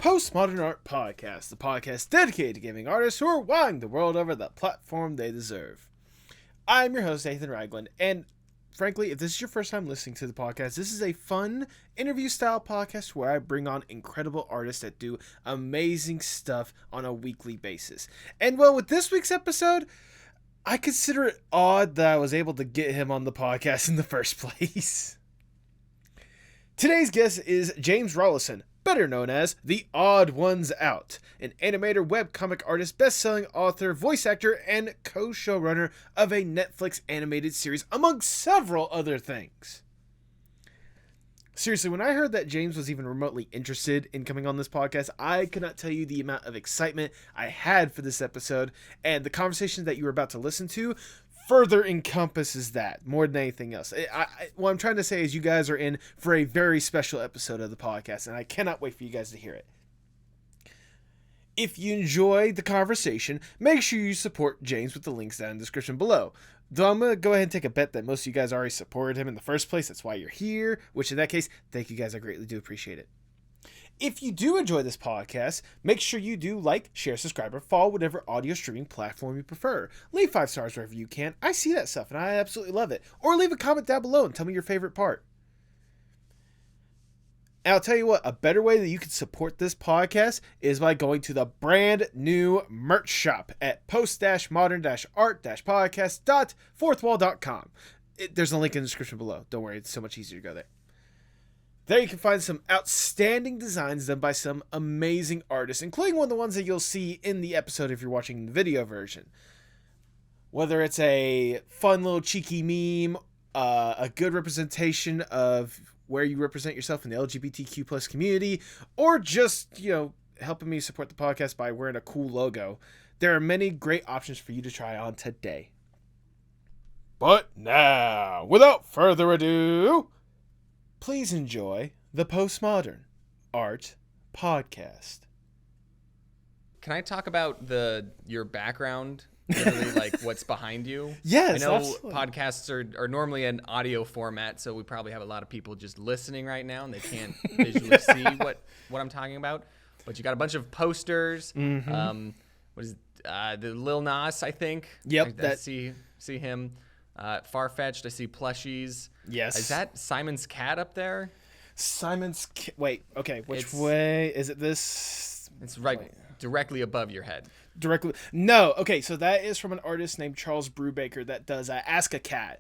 Postmodern Art Podcast, the podcast dedicated to giving artists who are wowing the world over the platform they deserve. I'm your host, Nathan Ragland, and frankly, if this is your first time listening to the podcast, this is a fun interview-style podcast where I bring on incredible artists that do amazing stuff on a weekly basis. And well, with this week's episode, I consider it odd that I was able to get him on the podcast in the first place. Today's guest is James Rallison, better known as TheOdd1sOut, an animator, webcomic artist, best-selling author, voice actor, and co-showrunner of a Netflix animated series, among several other things. Seriously, when I heard that James was even remotely interested in coming on this podcast, I could not tell you the amount of excitement I had for this episode, and the conversation that you were about to listen to further encompasses that more than anything else. What I'm trying to say is you guys are in for a very special episode of the podcast, and I cannot wait for you guys to hear it. If you enjoyed the conversation, make sure you support James with the links down in the description below. Though I'm going to go ahead and take a bet that most of you guys already supported him in the first place. That's why you're here, which in that case, thank you guys. I greatly do appreciate it. If you do enjoy this podcast, make sure you do like, share, subscribe, or follow whatever audio streaming platform you prefer. Leave 5 stars wherever you can. I see that stuff and I absolutely love it. Or leave a comment down below and tell me your favorite part. And I'll tell you what, a better way that you can support this podcast is by going to the brand new merch shop at post-modern-art-podcast.fourthwall.com. There's a link in the description below. Don't worry, it's so much easier to go there. There you can find some outstanding designs done by some amazing artists, including one of the ones that you'll see in the episode if you're watching the video version. Whether it's a fun little cheeky meme, a good representation of where you represent yourself in the LGBTQ plus community, or just, helping me support the podcast by wearing a cool logo, there are many great options for you to try on today. But now, without further ado, please enjoy the Postmodern Art Podcast. Can I talk about your background? Literally, like what's behind you? Yes, I know absolutely. Podcasts are normally an audio format, so we probably have a lot of people just listening right now, and they can't visually see what I'm talking about. But you got a bunch of posters. Mm-hmm. What is the Lil Nas? I think. Yep. I see him. Farfetched. I see plushies. Yes. Is that Simon's cat up there? Wait. Okay. Which way is it? This. It's right directly above your head. Directly. No. Okay. So that is from an artist named Charles Brubaker that does Ask a Cat.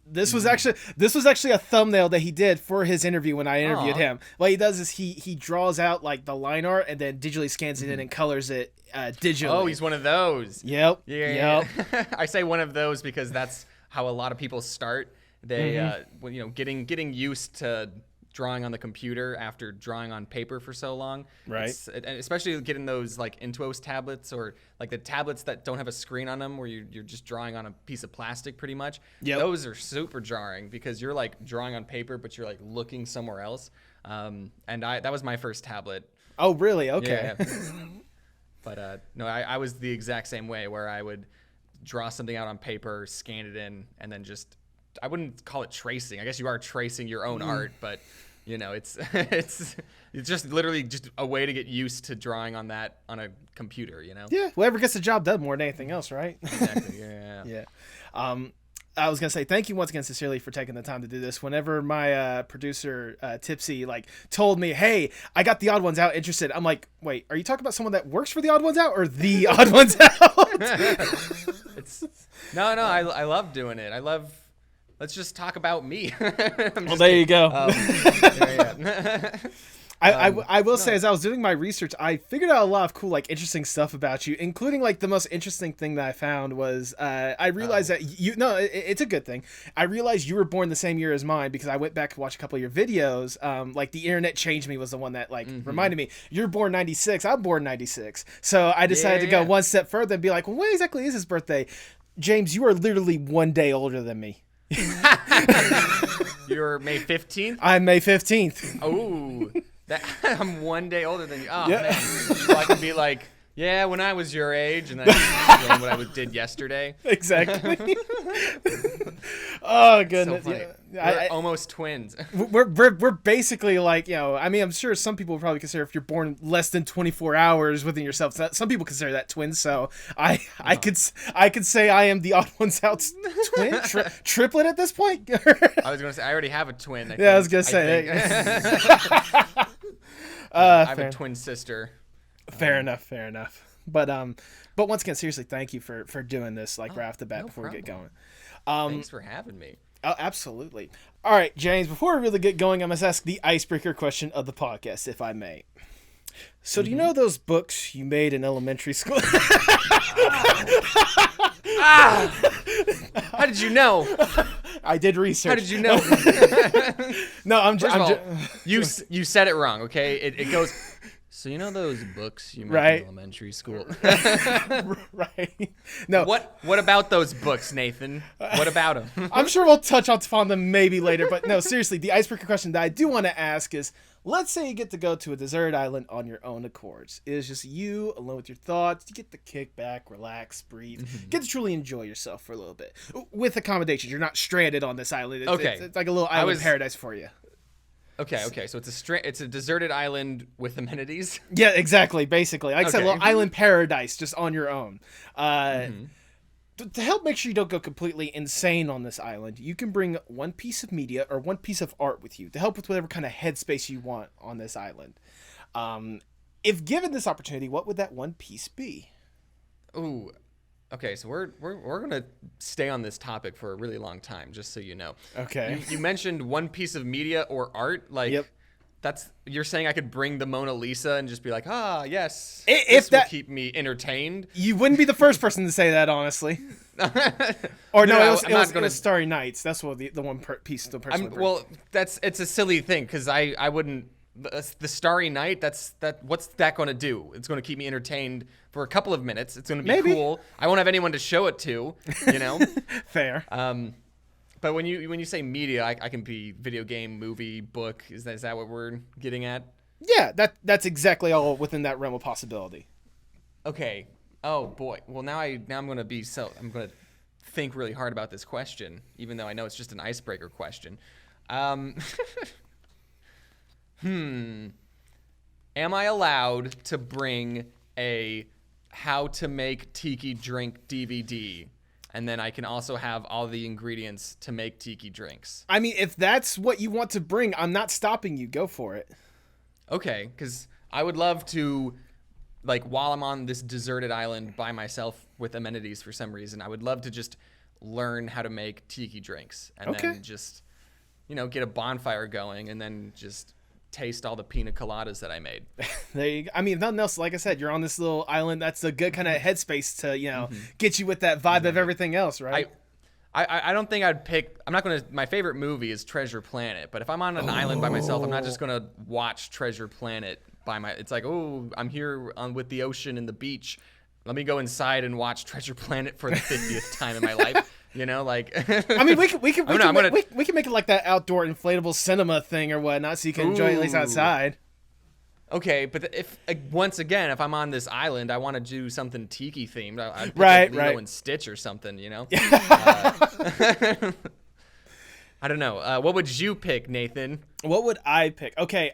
This was actually a thumbnail that he did for his interview when I interviewed him. What he does is he draws out like the line art and then digitally scans it in and colors it digitally. Oh, he's one of those. Yep. Yeah. I say one of those because that's how a lot of people start. They, getting used to drawing on the computer after drawing on paper for so long. Right. And especially getting those like Intuos tablets or like the tablets that don't have a screen on them where you're just drawing on a piece of plastic pretty much. Yep. Those are super jarring because you're like drawing on paper, but you're like looking somewhere else. And that was my first tablet. Oh, really? Okay. Yeah. But no, I was the exact same way where I would draw something out on paper, scan it in, and then I wouldn't call it tracing. I guess you are tracing your own art, but it's just literally just a way to get used to drawing on a computer, Yeah. Whoever gets the job done more than anything else, right? Exactly. Yeah. Yeah. I was going to say thank you once again sincerely for taking the time to do this. Whenever my producer, Tipsy, told me, hey, I got the Odd1sOut interested, I'm like, wait, are you talking about someone that works for the Odd1sOut or the Odd1sOut? No, I love doing it. Let's just talk about me. Well, there you go. Yeah. I will say, as I was doing my research, I figured out a lot of cool, interesting stuff about you, including, the most interesting thing that I found was, I realized that it's a good thing. I realized you were born the same year as mine because I went back to watch a couple of your videos. The Internet Changed Me was the one that, reminded me. You're born 96. I'm born 96. So I decided to go one step further and be like, well, when exactly is his birthday? James, you are literally 1 day older than me. You're May 15th? I'm May 15th. Oh, I'm 1 day older than you. Oh, yeah. Man. So I can be like, yeah, when I was your age, and then what I did yesterday. Exactly. Oh, goodness. So yeah. We're almost twins. We're basically like, I mean, I'm sure some people would probably consider if you're born less than 24 hours within yourself, some people consider that twins. So I could say I am the Odd Ones Out twin, triplet at this point. I was gonna say I already have a twin. I was gonna say. I have a twin sister. Fair enough. But once again, seriously, thank you for doing this right off the bat before we get going. Thanks for having me. Oh, absolutely. All right, James, before we really get going, I must ask the icebreaker question of the podcast, if I may. So do you know those books you made in elementary school? How did you know? I did research. How did you know? No, I'm just... You said it wrong, okay? It goes... So you know those books you made in elementary school? Right. No. What about those books, Nathan? What about them? I'm sure we'll touch upon them maybe later, but no, seriously, the icebreaker question that I do want to ask is, let's say you get to go to a deserted island on your own accords. It is just you alone with your thoughts. You get to kick back, relax, breathe, get to truly enjoy yourself for a little bit. With accommodations, you're not stranded on this island. It's like a little island paradise for you. Okay. So it's a deserted island with amenities. Yeah, exactly. Basically, like I said, a little island paradise just on your own. To help make sure you don't go completely insane on this island, you can bring one piece of media or one piece of art with you to help with whatever kind of headspace you want on this island. If given this opportunity, what would that one piece be? Ooh. Okay, so we're gonna stay on this topic for a really long time, just so you know. Okay. You mentioned one piece of media or art, like you're saying I could bring the Mona Lisa and just be like, yes, this will keep me entertained. You wouldn't be the first person to say that, honestly. Or it was Starry Nights. That's what the one piece the person would bring. Well, it's a silly thing because I wouldn't. The Starry Night, what's that going to do? It's going to keep me entertained for a couple of minutes. It's going to be cool. I won't have anyone to show it to, Fair. But when you say media, I can be video game, movie, book. Is that what we're getting at? Yeah, that's exactly all within that realm of possibility. Okay. Oh boy. Well, now I'm going to think really hard about this question, even though I know it's just an icebreaker question. Am I allowed to bring a how to make tiki drink DVD? And then I can also have all the ingredients to make tiki drinks. I mean, if that's what you want to bring, I'm not stopping you. Go for it. Okay, because I would love to, like, while I'm on this deserted island by myself with amenities for some reason, I would love to just learn how to make tiki drinks. And then just, get a bonfire going and then just taste all the pina coladas that I made. There you go. I mean, if nothing else, like I said, you're on this little island. That's a good kind of headspace to, get you with that vibe of everything else, right? I don't think I'd pick. I'm not gonna. My favorite movie is Treasure Planet, but if I'm on an island by myself, I'm not just gonna watch Treasure Planet It's like, I'm here with the ocean and the beach. Let me go inside and watch Treasure Planet for the 50th time in my life. I mean, we can make it like that outdoor inflatable cinema thing or whatnot, so you can enjoy it at least outside. Okay, but if I'm on this island, I want to do something tiki themed. I'd pick Lilo and Stitch or something, I don't know. What would you pick, Nathan? What would I pick? Okay,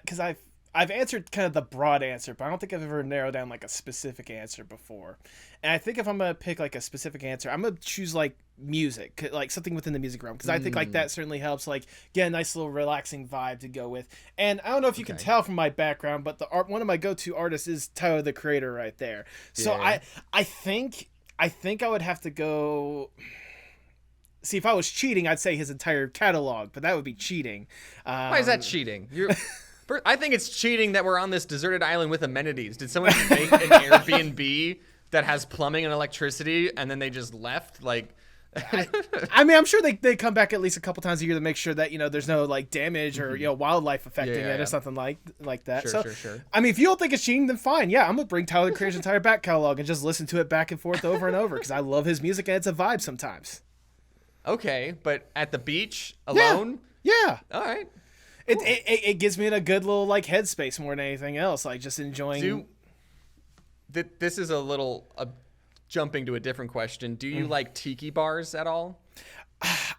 because I've answered kind of the broad answer, but I don't think I've ever narrowed down like a specific answer before. And I think if I'm gonna pick like a specific answer, I'm gonna choose like music, like something within the music realm, because I think like that certainly helps like get a nice little relaxing vibe to go with. And I don't know if you can tell from my background, but one of my go-to artists is Tyler the Creator right there. So I think I would have to go. See, if I was cheating, I'd say his entire catalog, but that would be cheating. Why is that cheating? I think it's cheating that we're on this deserted island with amenities. Did someone make an Airbnb that has plumbing and electricity, and then they just left? Like, I mean, I'm sure they come back at least a couple times a year to make sure that there's no like damage or wildlife affecting it or something like that. Sure. I mean, if you don't think it's cheating, then fine. Yeah, I'm gonna bring Tyler the Creator's entire back catalog and just listen to it back and forth over and over because I love his music and it's a vibe sometimes. Okay, but at the beach alone? Yeah. All right. Cool. It gives me in a good little like headspace more than anything else, like just enjoying. This is a little jumping to a different question. Do you like tiki bars at all?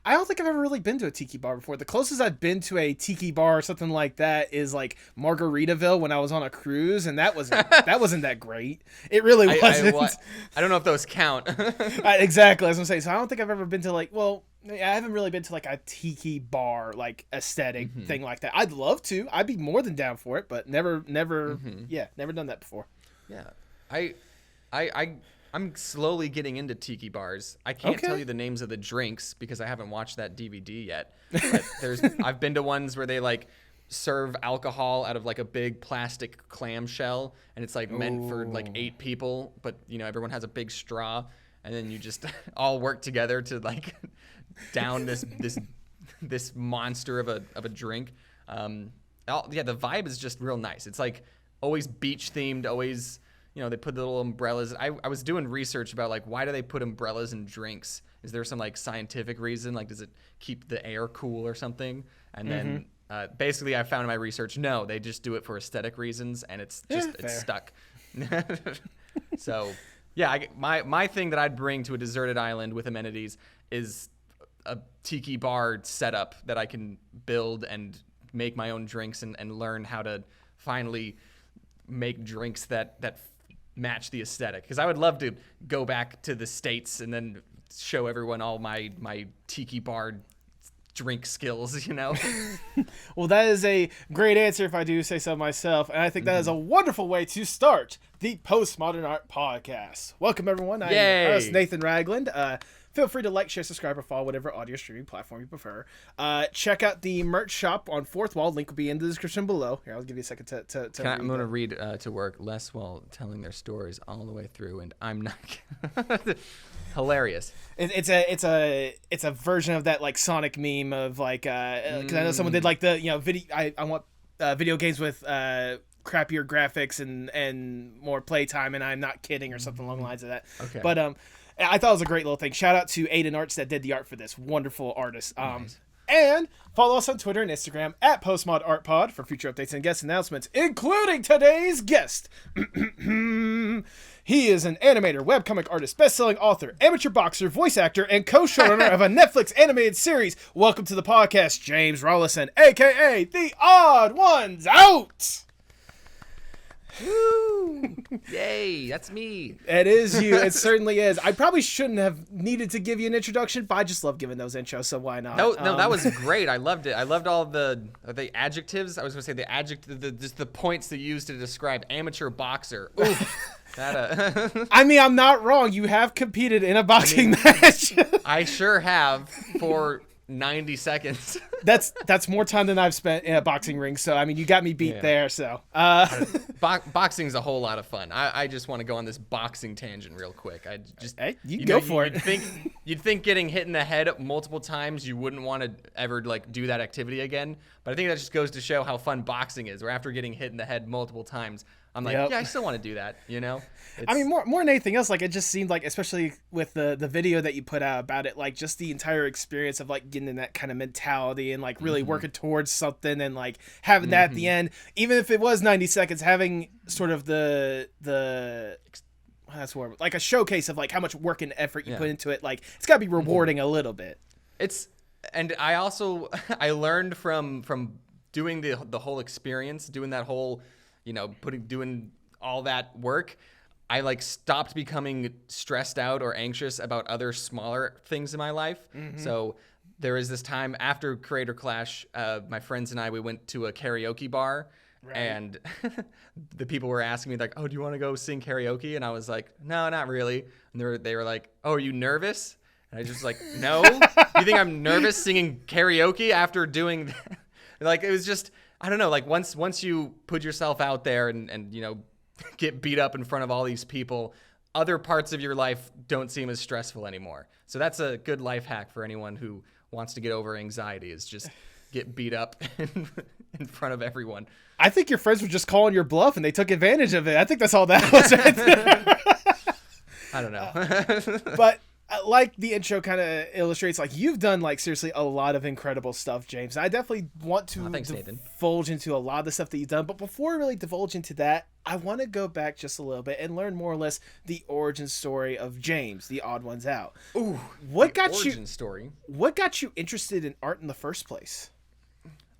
I don't think I've ever really been to a tiki bar before. The closest I've been to a tiki bar or something like that is like Margaritaville when I was on a cruise, and that wasn't that great. It really wasn't. I don't know if those count. Exactly, as I'm saying. So I don't think I've ever been to like, well, I haven't really been to like a tiki bar like aesthetic thing like that. I'd love to. I'd be more than down for it, but never done that before. Yeah, I'm slowly getting into tiki bars. I can't tell you the names of the drinks because I haven't watched that DVD yet. But I've been to ones where they like serve alcohol out of like a big plastic clamshell, and it's like meant for like 8 people, but you know everyone has a big straw, and then you just all work together to like down this monster of a drink. The vibe is just real nice. It's like always beach themed, always. You know, they put the little umbrellas. I was doing research about, like, why do they put umbrellas in drinks? Is there some, like, scientific reason? Like, does it keep the air cool or something? And then basically I found in my research, no, they just do it for aesthetic reasons, and it's just it's stuck. So, yeah, my thing that I'd bring to a deserted island with amenities is a tiki bar setup that I can build and make my own drinks and learn how to finally make drinks that match the aesthetic, because I would love to go back to the States and then show everyone all my tiki bar drink skills, you know. Well, that is a great answer if I do say so myself, and I think that is a wonderful way to start the Postmodern Art Podcast. Welcome everyone. I'm your host, Nathan Ragland. Feel free to like, share, subscribe, or follow whatever audio streaming platform you prefer. Check out the merch shop on Fourth Wall. Link will be in the description below. Here, I'll give you a second to I'm going to read to work less while telling their stories all the way through, and I'm not hilarious. It's a version of that like Sonic meme of like because I know someone did like the video. I want video games with crappier graphics and more playtime, and I'm not kidding, or something along the lines of that. Okay. But I thought it was a great little thing. Shout out to Aiden Arts that did the art for this. Wonderful artist. Nice. And follow us on Twitter and Instagram at PostmodArtPod for future updates and guest announcements, including today's guest. He is an animator, webcomic artist, best-selling author, amateur boxer, voice actor, and co-showrunner of a Netflix animated series. Welcome to the podcast, James Rallison, a.k.a. The Odd Ones Out! Woo! Yay, that's me. It is you. It certainly is. I probably shouldn't have needed to give you an introduction, but I just love giving those intros, so why not? No, that was great. I loved it. I loved all the adjectives. I was going to say the adjective, just the points that you used to describe amateur boxer. Ooh, I mean, I'm not wrong. You have competed in a boxing match. I sure have for 90 seconds. That's more time than I've spent in a boxing ring, so I mean you got me beat there. So boxing's a whole lot of fun. I just want to go on this boxing tangent real quick. I just you go for it. You'd think getting hit in the head multiple times you wouldn't want to ever like do that activity again, but I think that just goes to show how fun boxing is, where after getting hit in the head multiple times I'm like, yeah, I still want to do that, you know? I mean, more than anything else, like, it just seemed like, especially with the video that you put out about it, like, just the entire experience of, like, getting in that kind of mentality and, like, really working towards something and, like, having that at the end, even if it was 90 seconds, having sort of that's where, like, a showcase of, like, how much work and effort you put into it. Like, it's got to be rewarding a little bit. And I also, I learned from doing the whole experience, doing that whole, you know, doing all that work, I like stopped becoming stressed out or anxious about other smaller things in my life. So there was this time after Creator Clash, my friends and I, we went to a karaoke bar, and the people were asking me like, "Oh, do you want to go sing karaoke?" And I was like, "No, not really." And they were like, "Oh, are you nervous?" And I just like, "No." You think I'm nervous singing karaoke after doing that? Like, it was just, I don't know, like once you put yourself out there and you know, get beat up in front of all these people, other parts of your life don't seem as stressful anymore. So that's a good life hack for anyone who wants to get over anxiety, is just get beat up in front of everyone. I think your friends were just calling your bluff and they took advantage of it. I think that's all that was right there. I don't know. But like the intro kind of illustrates, like you've done like seriously a lot of incredible stuff, James. I definitely want to divulge into a lot of the stuff that you've done, but before we really divulge into that, I want to go back just a little bit and learn more or less the origin story of James, the Odd Ones Out. Ooh, what got you interested in art in the first place?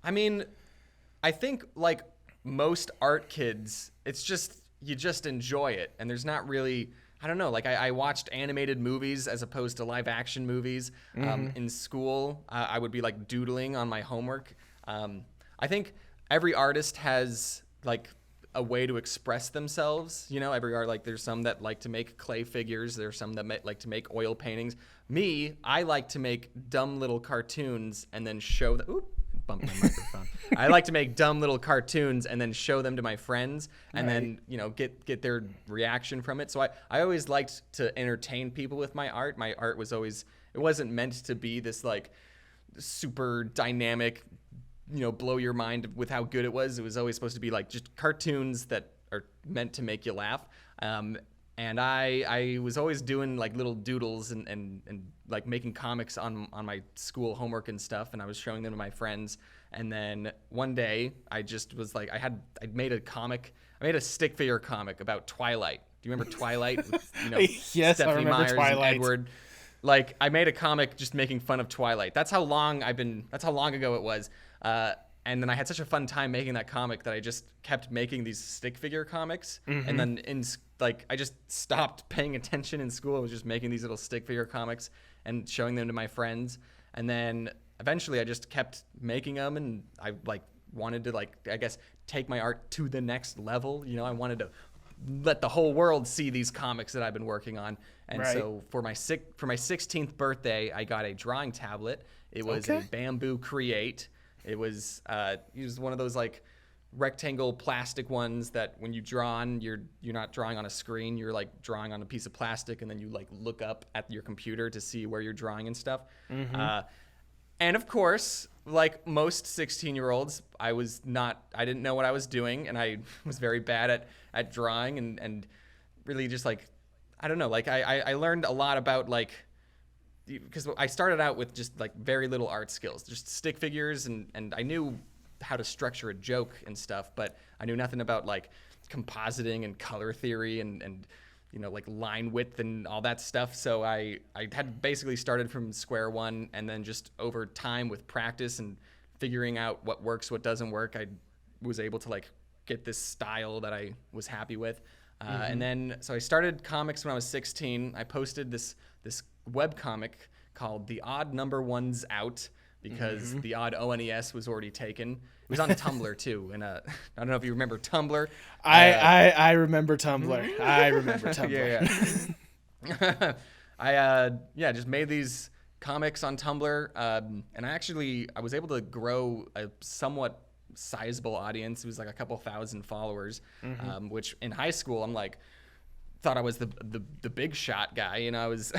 I mean, I think like most art kids, it's just you just enjoy it, and there's not really, I don't know, like I watched animated movies as opposed to live action movies. In school, I would be like doodling on my homework. I think every artist has like a way to express themselves. You know, every art, like there's some that like to make clay figures. There's some that like to make oil paintings. Me, I like to make dumb little cartoons and then show them. Oop, bumped my microphone. I like to make dumb little cartoons and then show them to my friends and then, you know, get their reaction from it. So I always liked to entertain people with my art. My art was always, it wasn't meant to be this like super dynamic, you know, blow your mind with how good it was. It was always supposed to be like just cartoons that are meant to make you laugh. And I was always doing like little doodles and like making comics on my school homework and stuff. And I was showing them to my friends. And then one day I just was like, I'd made a comic. I made a stick figure comic about Twilight. Do you remember Twilight? With, you know, yes, Stephanie I remember Myers Twilight. And Edward. Like I made a comic just making fun of Twilight. That's how long ago it was. And then I had such a fun time making that comic that I just kept making these stick figure comics. And then I just stopped paying attention in school. I was just making these little stick figure comics and showing them to my friends. And then eventually I just kept making them, and I like wanted to like, I guess, take my art to the next level. You know, I wanted to let the whole world see these comics that I've been working on. And so for my 16th birthday, I got a drawing tablet. It was a Bamboo Create. It was one of those like rectangle plastic ones that when you draw on, you're not drawing on a screen, you're like drawing on a piece of plastic, and then you like look up at your computer to see where you're drawing and stuff. And of course, like most 16-year-olds, I didn't know what I was doing, and I was very bad at drawing and really just like, I don't know, like I learned a lot about like, because I started out with just like very little art skills, just stick figures, and I knew how to structure a joke and stuff, but I knew nothing about like compositing and color theory and you know, like line width and all that stuff. So I had basically started from square one, and then just over time with practice and figuring out what works, what doesn't work, I was able to like get this style that I was happy with. And then, so I started comics when I was 16. I posted this webcomic called TheOdd1sOut because the odd ONES was already taken. It was on Tumblr too, and I don't know if you remember Tumblr. I remember Tumblr. I remember Tumblr. I just made these comics on Tumblr, and I was able to grow a somewhat sizable audience. It was like a couple thousand followers, which in high school I'm like, thought I was the big shot guy, you know. I was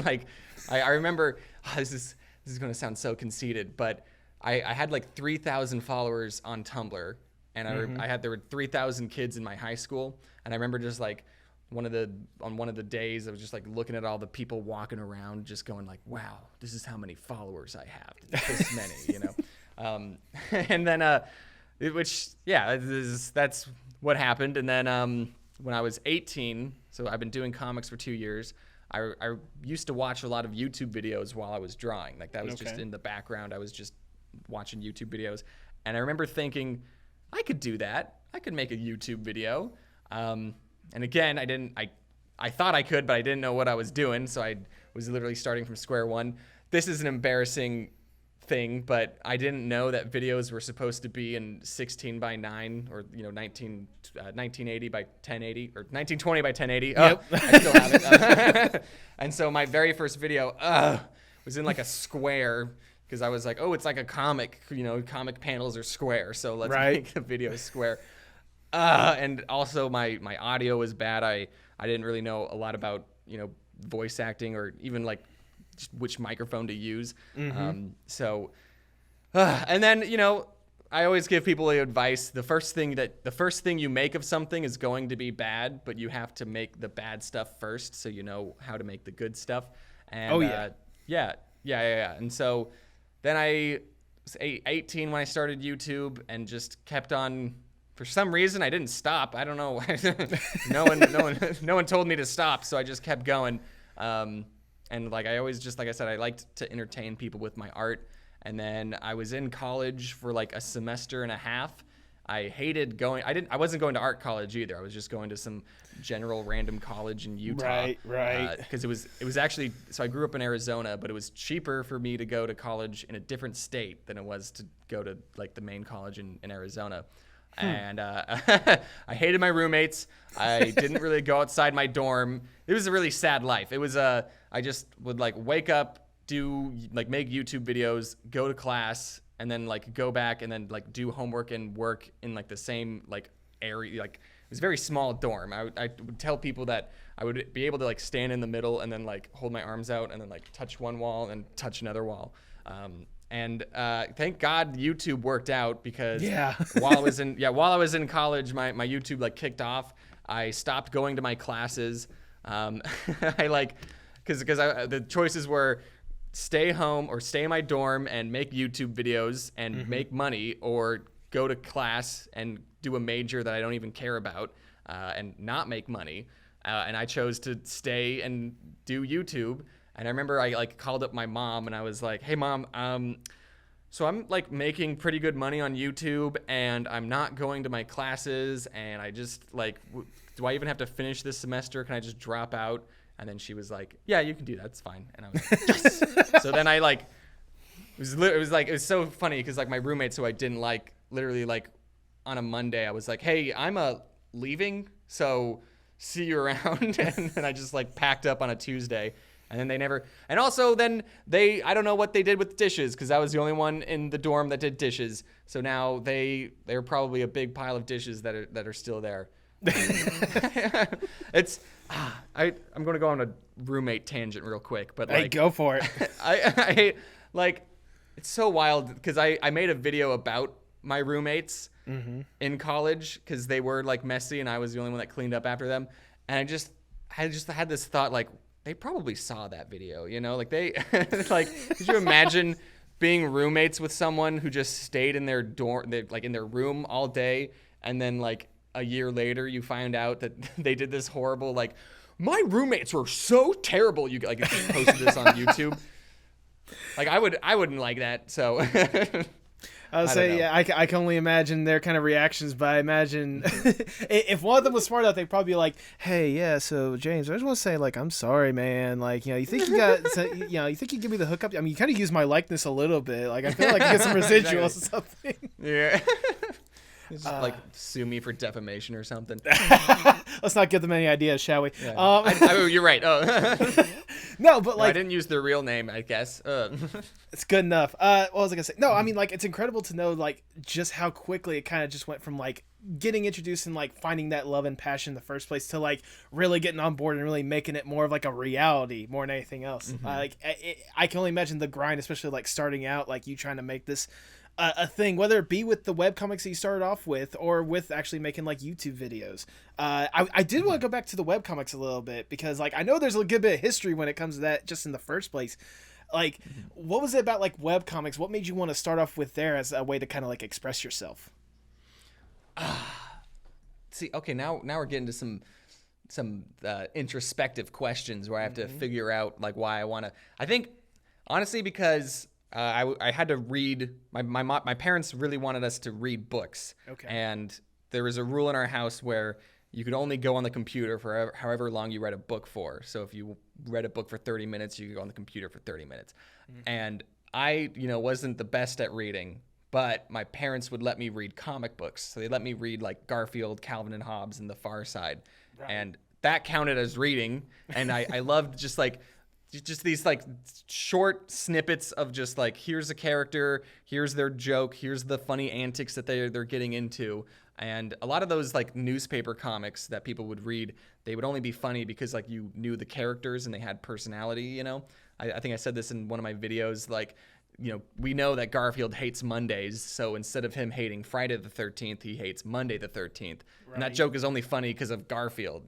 like, I remember, this is going to sound so conceited, but I had like 3,000 followers on Tumblr, and there were 3,000 kids in my high school, and I remember just like on one of the days I was just like looking at all the people walking around, just going like, wow, this is how many followers I have, this many, you know. And then that's what happened. And then when I was 18, so I've been doing comics for 2 years, I used to watch a lot of YouTube videos while I was drawing. Like that was just in the background. I was just watching YouTube videos. And I remember thinking, I could do that. I could make a YouTube video. And again, I thought I could, but I didn't know what I was doing. So I was literally starting from square one. This is an embarrassing thing, but I didn't know that videos were supposed to be in 16 by 9 or 1980 by 1080 or 1920 by 1080. Yep. I still have it. And so my very first video was in like a square, because I was like, oh, it's like a comic, comic panels are square, so let's make the video square. And also my audio was bad. I didn't really know a lot about voice acting or even like which microphone to use. And then I always give people the advice: the first thing you make of something is going to be bad, but you have to make the bad stuff first so you know how to make the good stuff. And Oh, yeah. Yeah. And so then I was 18 when I started YouTube and just kept on. For some reason, I didn't stop. I don't know. No one told me to stop, so I just kept going. And like I always, just like I said, I liked to entertain people with my art. And then I was in college for like a semester and a half. I hated going. I wasn't going to art college either. I was just going to some general random college in Utah. Right. Because it was actually, so I grew up in Arizona, but it was cheaper for me to go to college in a different state than it was to go to like the main college in Arizona. And I hated my roommates. I didn't really go outside my dorm. It was a really sad life. It was I just would like wake up, make YouTube videos, go to class, and then like go back and then like do homework and work in like the same like area. Like it was a very small dorm. I would tell people that I would be able to like stand in the middle and then like hold my arms out and then like touch one wall and touch another wall. And thank God YouTube worked out, because while I was in college, my YouTube like kicked off. I stopped going to my classes. I like because the choices were stay home or stay in my dorm and make YouTube videos and make money, or go to class and do a major that I don't even care about and not make money. And I chose to stay and do YouTube. And I remember I like called up my mom and I was like, "Hey mom, so I'm like making pretty good money on YouTube and I'm not going to my classes, and I just like, do I even have to finish this semester? Can I just drop out?" And then she was like, "Yeah, you can do that. It's fine." And I was like, "Yes." So then I like, it was so funny because like my roommates who I didn't like, literally like on a Monday, I was like, "Hey, I'm leaving, so see you around." And then I just like packed up on a Tuesday. And then they never, and also then I don't know what they did with dishes, because I was the only one in the dorm that did dishes. So now they're probably a big pile of dishes that are still there. It's, I'm going to go on a roommate tangent real quick, but like, Hey, go for it. I like, it's so wild because I made a video about my roommates in college because they were like messy and I was the only one that cleaned up after them. And I just had this thought, like, they probably saw that video, you know, like they, like, could you imagine being roommates with someone who just stayed in their dorm, like in their room all day, and then like a year later you find out that they did this horrible, like, my roommates were so terrible. You like posted this on YouTube. Like I wouldn't like that. So I would say, yeah, I can only imagine their kind of reactions, but I imagine if one of them was smart enough, they'd probably be like, "Hey, yeah, so James, I just want to say, like, I'm sorry, man. Like, you know, you think you think you give me the hookup? I mean, you kind of use my likeness a little bit. Like, I feel like you get some residuals or something." Yeah. Just like sue me for defamation or something. Let's not give them any ideas, shall we? Yeah. You're right. Oh. No, but like, I didn't use their real name, I guess. It's good enough. What was I gonna say? No, I mean, like, it's incredible to know like just how quickly it kind of just went from like getting introduced and like finding that love and passion in the first place to like really getting on board and really making it more of like a reality more than anything else. I can only imagine the grind, especially like starting out, like you trying to make this a thing, whether it be with the webcomics that you started off with or with actually making like YouTube videos. I did want to go back to the webcomics a little bit because like I know there's a good bit of history when it comes to that just in the first place. Like, what was it about like webcomics? What made you want to start off with there as a way to kind of like express yourself? See, okay, now we're getting to some introspective questions where I have to figure out like why I want to. I think honestly because I had to read. My parents really wanted us to read books. Okay. And there was a rule in our house where you could only go on the computer for however long you read a book for. So if you read a book for 30 minutes, you could go on the computer for 30 minutes. And I, wasn't the best at reading, but my parents would let me read comic books. So they let me read like Garfield, Calvin and Hobbes, and The Far Side. Right. And that counted as reading. And I loved just these like short snippets of just like, here's a character, here's their joke, here's the funny antics that they're getting into. And a lot of those like newspaper comics that people would read, they would only be funny because like you knew the characters and they had personality, I think I said this in one of my videos, like, we know that Garfield hates Mondays, so instead of him hating Friday the 13th, he hates Monday the 13th. Right. And that joke is only funny because of Garfield,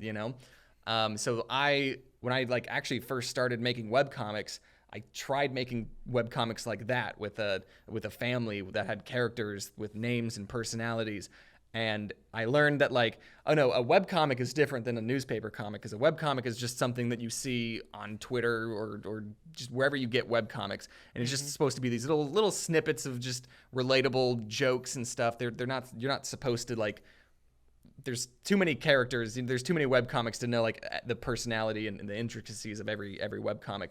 So I when I like actually first started making webcomics, I tried making webcomics like that with a family that had characters with names and personalities. And I learned that like, oh no, a webcomic is different than a newspaper comic, because a webcomic is just something that you see on Twitter or just wherever you get webcomics. And it's just supposed to be these little snippets of just relatable jokes and stuff. You're not supposed to like, there's too many characters, there's too many webcomics to know like the personality and the intricacies of every webcomic.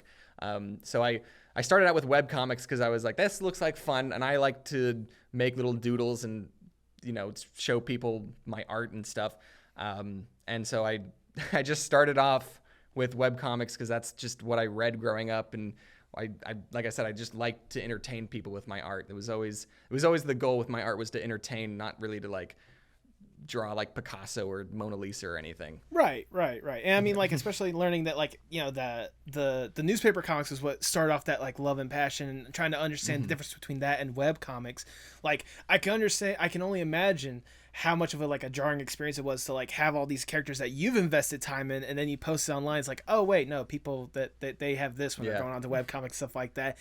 So I started out with webcomics because I was like, this looks like fun, and I like to make little doodles and, you know, show people my art and stuff. And so I just started off with webcomics because that's just what I read growing up, and I like I said, I just like to entertain people with my art. It was always the goal with my art, was to entertain, not really to like draw like Picasso or Mona Lisa or anything. Right. And I mean, like, especially learning that, like, you know, the newspaper comics is what started off that like love and passion, and trying to understand the difference between that and web comics. Like, I can only imagine how much of a jarring experience it was to like have all these characters that you've invested time in, and then you post it online. It's like, oh wait, no, people that they have this when they're going on to webcomics, stuff like that.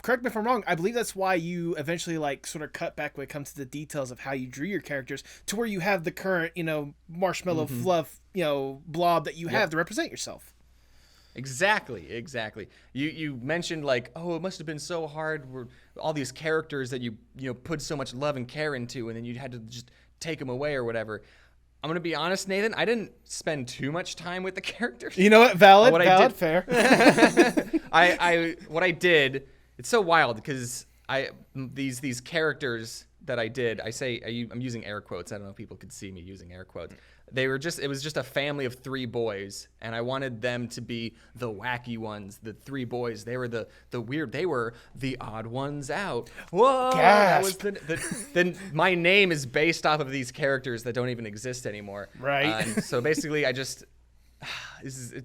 Correct me if I'm wrong, I believe that's why you eventually like sort of cut back when it comes to the details of how you drew your characters, to where you have the current, you know, marshmallow fluff, you know, blob that you have to represent yourself. Exactly. You mentioned like, oh, it must have been so hard, all these characters that you know put so much love and care into, and then you had to just take them away or whatever. I'm gonna be honest, Nathan, I didn't spend too much time with the characters. You know what? Valid, fair. What I did, it's so wild because these characters that I did, I'm using air quotes. I don't know if people could see me using air quotes. It was just a family of 3 boys, and I wanted them to be the wacky ones, the 3 boys. They were the weird. They were the odd ones out. Whoa! Gasp. That was then my name is based off of these characters that don't even exist anymore. Right. So basically, it's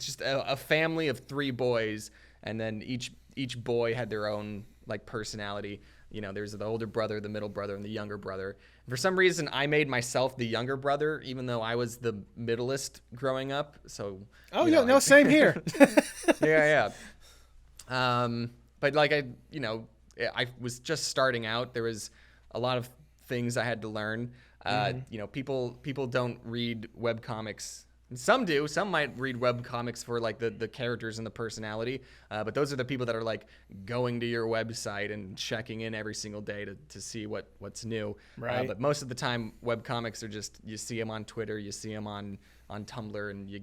just a family of 3 boys, and then each boy had their own like personality. You know, there's the older brother, the middle brother, and the younger brother. For some reason, I made myself the younger brother, even though I was the middleest growing up. So. Oh yeah, no, same here. Yeah. But like I was just starting out. There was a lot of things I had to learn. You know, people don't read webcomics. Some do. Some might read webcomics for like the characters and the personality, but those are the people that are like going to your website and checking in every single day to see what's new. Right. But most of the time, webcomics are just, you see them on Twitter, you see them on Tumblr, and you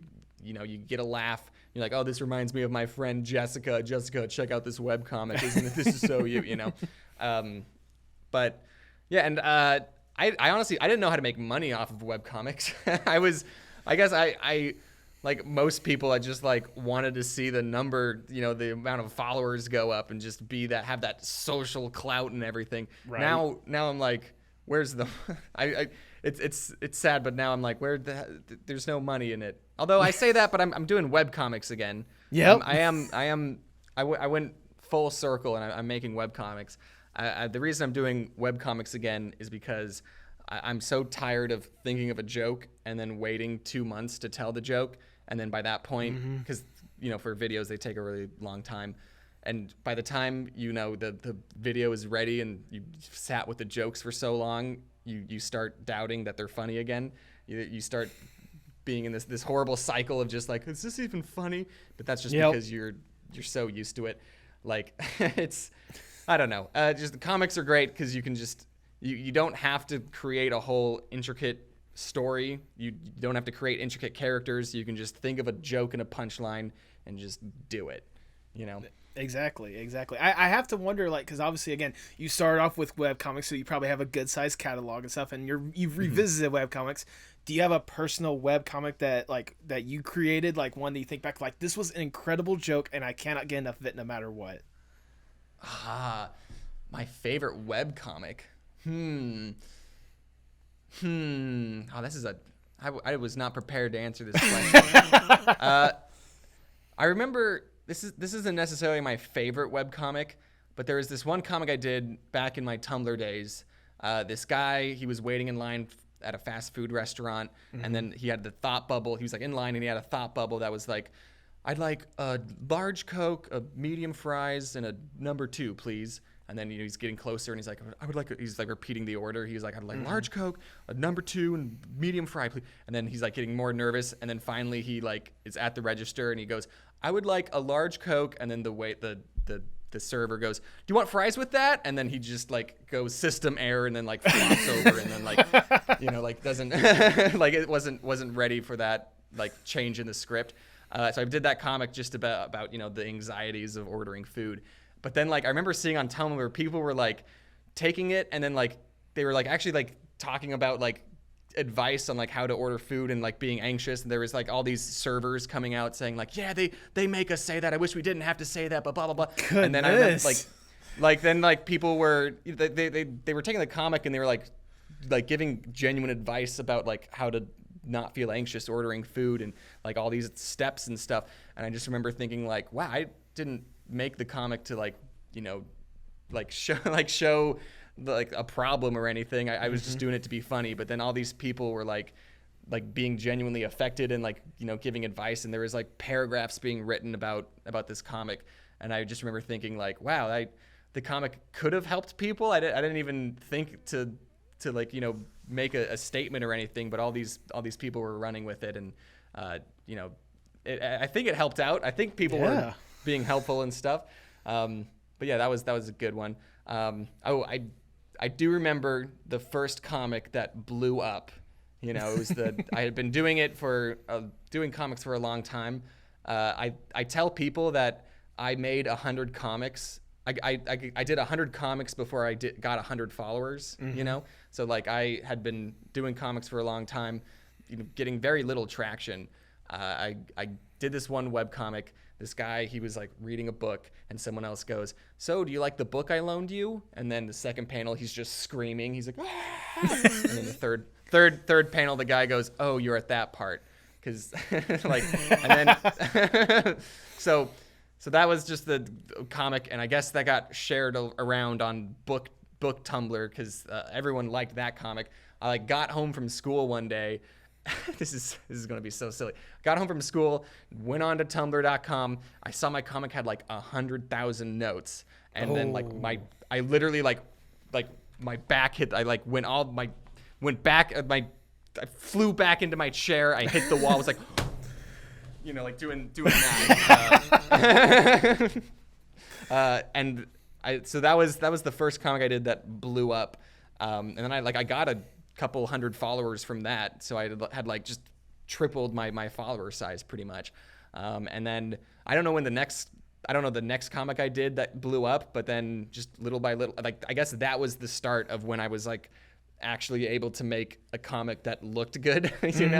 know you get a laugh. You're like, oh, this reminds me of my friend Jessica. Jessica, check out this webcomic. Isn't it? This is so you know. But yeah, and I honestly didn't know how to make money off of webcomics. I guess I like most people, I just like wanted to see the number, you know, the amount of followers go up and just have that social clout and everything. Right. Now I'm like, where's the it's sad, but now I'm like, there's no money in it. Although I say that, but I'm doing webcomics again. Yep. I went full circle, and I'm making webcomics. The reason I'm doing webcomics again is because I'm so tired of thinking of a joke and then waiting 2 months to tell the joke. And then by that point, because, you know, for videos, they take a really long time. And by the time, you know, the video is ready and you sat with the jokes for so long, you start doubting that they're funny again. You start being in this horrible cycle of just like, is this even funny? But that's just because you're so used to it. Like, I don't know. Just the comics are great because you can just... You don't have to create a whole intricate story. You don't have to create intricate characters. You can just think of a joke and a punchline and just do it, you know? Exactly. I have to wonder, like, because obviously, again, you started off with webcomics, so you probably have a good-sized catalog and stuff, and you've revisited webcomics. Do you have a personal webcomic that you created, like one that you think back, like, this was an incredible joke, and I cannot get enough of it no matter what? My favorite webcomic... Oh, this is I was not prepared to answer this question. I remember this isn't necessarily my favorite webcomic, but there was this one comic I did back in my Tumblr days. This guy, he was waiting in line at a fast food restaurant, and then he had the thought bubble. He was like in line, and he had a thought bubble that was like, I'd like a large Coke, a medium fries, and a number 2, please. And then he's getting closer, and he's like, he's like repeating the order. He's like, I'd like large Coke, a number 2, and medium fry, please. And then he's like getting more nervous, and then finally he like is at the register, and he goes, I would like a large Coke, and then the server goes, do you want fries with that? And then he just like goes system error, and then like flops over, and then like doesn't like it wasn't ready for that like change in the script. So I did that comic just about the anxieties of ordering food. But then, like, I remember seeing on Tumblr where people were, like, taking it and then, like, they were, like, actually, like, talking about, like, advice on, like, how to order food and, like, being anxious. And there was, like, all these servers coming out saying, like, yeah, they make us say that. I wish we didn't have to say that, but blah, blah, blah. Goodness. And then I remember, like, people were, they were taking the comic and they were, like giving genuine advice about, like, how to not feel anxious ordering food and, like, all these steps and stuff. And I just remember thinking, like, wow, I didn't make the comic to show like a problem or anything. I was just doing it to be funny, but then all these people were like being genuinely affected and like giving advice, and there was like paragraphs being written about this comic, and I just remember thinking like, wow, the comic could have helped people. I didn't even think to like make a statement or anything, but all these people were running with it, and I think it helped out. I think people were being helpful and stuff. But yeah, that was a good one. I do remember the first comic that blew up. It was I had been doing it for doing comics for a long time. I tell people that I made 100 comics. I did 100 comics before I got 100 followers. So like I had been doing comics for a long time, getting very little traction. I did this one webcomic. This guy, he was like reading a book, and someone else goes, so do you like the book I loaned you? And then the second panel, he's just screaming. He's like, ah! And then the third panel, the guy goes, oh, you're at that part. Cause like, and then, so that was just the comic. And I guess that got shared around on book Tumblr, cause everyone liked that comic. I like got home from school one day. This is going to be so silly. Got home from school, went on to tumblr.com. I saw my comic had like 100,000 notes. And then like I literally like my back hit, I flew back into my chair. I hit the wall. I was like, like doing that. So that was the first comic I did that blew up. And then I got a couple hundred followers from that, so I had like just tripled my follower size pretty much. And then I don't know the next comic I did that blew up, but then just little by little, like I guess that was the start of when I was like actually able to make a comic that looked good, because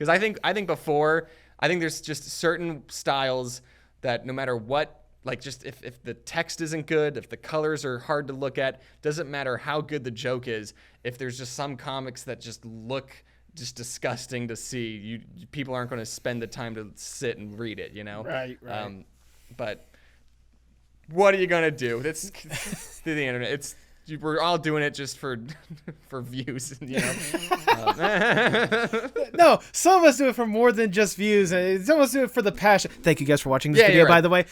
I think before, I think there's just certain styles that no matter what, like just if the text isn't good, if the colors are hard to look at, doesn't matter how good the joke is. If there's just some comics that just look just disgusting to see, people aren't going to spend the time to sit and read it, Right. But what are you going to do? It's the internet. We're all doing it just for views, No, some of us do it for more than just views. Some of us do it for the passion. Thank you guys for watching this video, by the way.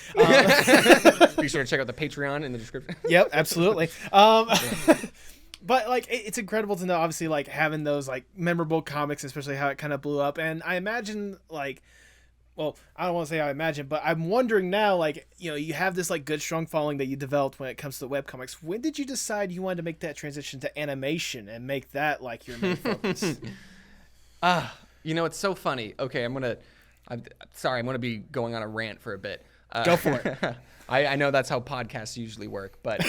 Be sure to check out the Patreon in the description. Yep, absolutely. But like, it's incredible to know, obviously, like having those like memorable comics, especially how it kind of blew up. And I imagine like, well, I don't want to say I imagine, but I'm wondering now, like, you have this like good, strong following that you developed when it comes to the webcomics. When did you decide you wanted to make that transition to animation and make that like your main focus? It's so funny. Okay, I'm sorry, I'm gonna be going on a rant for a bit. Go for it. I know that's how podcasts usually work, but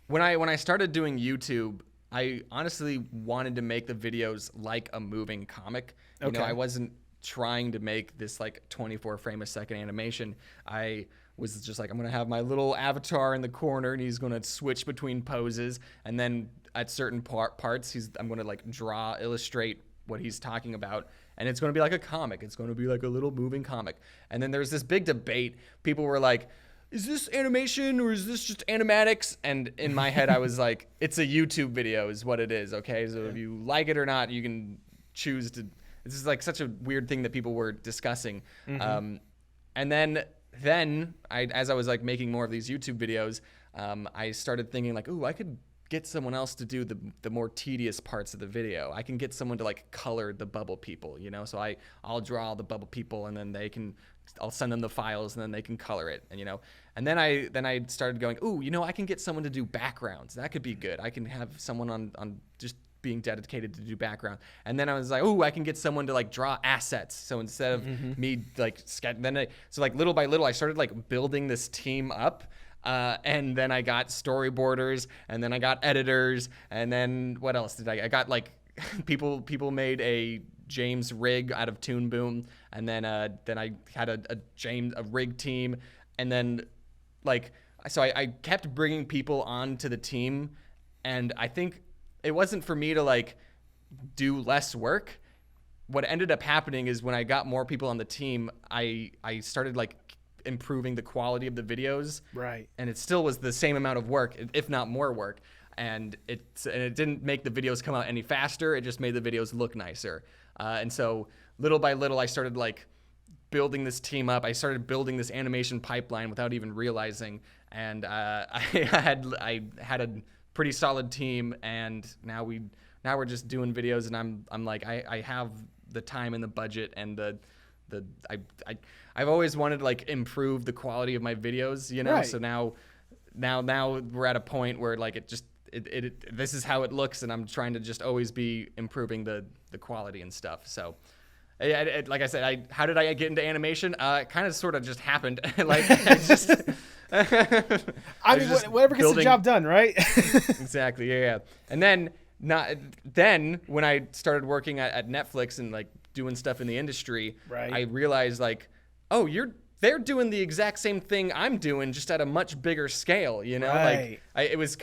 when I started doing YouTube, I honestly wanted to make the videos like a moving comic. Okay. I wasn't trying to make this like 24 frame a second animation. I was just like, I'm gonna have my little avatar in the corner and he's gonna switch between poses, and then at certain parts I'm gonna like illustrate what he's talking about, and it's gonna be like a comic. It's gonna be like a little moving comic. And then there's this big debate. People were like, is this animation or is this just animatics? And in my head I was like, it's a YouTube video is what it is, okay? So if you like it or not, you can choose to this is like such a weird thing that people were discussing. And then as I was like making more of these YouTube videos, I started thinking like, ooh, I could get someone else to do the more tedious parts of the video. I can get someone to like color the bubble people, you know? So I'll draw the bubble people, and then I'll send them the files, and then they can color it, and and then I started going, ooh, I can get someone to do backgrounds. That could be good. I can have someone on just being dedicated to do background. And then I was like, ooh, I can get someone to like draw assets. So instead of me like sketch, so like little by little, I started like building this team up. And then I got storyboarders, and then I got editors, and then what else did I got like people made a James rig out of Toon Boom, and then I had a rig team, and then like so I kept bringing people onto the team, and I think it wasn't for me to like do less work. What ended up happening is when I got more people on the team, I started like improving the quality of the videos. Right. And it still was the same amount of work, if not more work. And it didn't make the videos come out any faster. It just made the videos look nicer. And so little by little, I started like building this team up. I started building this animation pipeline without even realizing. And I had a pretty solid team, and now we're just doing videos, and I'm like I have the time and the budget and I've always wanted to like improve the quality of my videos, Right. So now we're at a point where like this is how it looks, and I'm trying to just always be improving the quality and stuff. So like I said, how did I get into animation? It kind of sort of just happened. Like I just I mean, whatever gets the job done, right? Exactly. Yeah. And then when I started working at Netflix and like doing stuff in the industry, right. I realized like, oh, they're doing the exact same thing I'm doing, just at a much bigger scale, Right. Like it was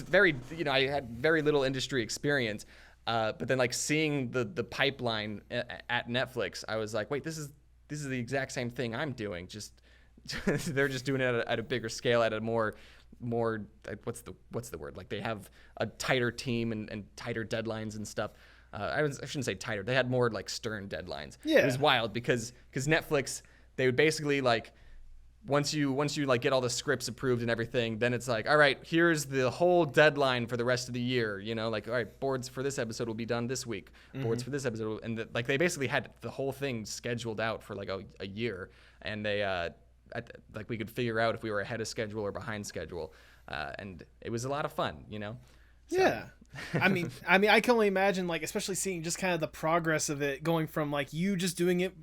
very, I had very little industry experience. But then like seeing the pipeline at Netflix, I was like, wait, this is the exact same thing I'm doing. Just they're just doing it at a bigger scale, at a more what's the word? Like they have a tighter team and tighter deadlines and stuff. I shouldn't say tighter. They had more like stern deadlines. Yeah. It was wild because Netflix, they would basically like once you like get all the scripts approved and everything, then it's like, all right, here's the whole deadline for the rest of the year. Like, all right, boards for this episode will be done this week. Boards for this episode, and like they basically had the whole thing scheduled out for like a year, and they like we could figure out if we were ahead of schedule or behind schedule, and it was a lot of fun, So. Yeah. I mean, I can only imagine, like, especially seeing just kind of the progress of it going from like you just doing it,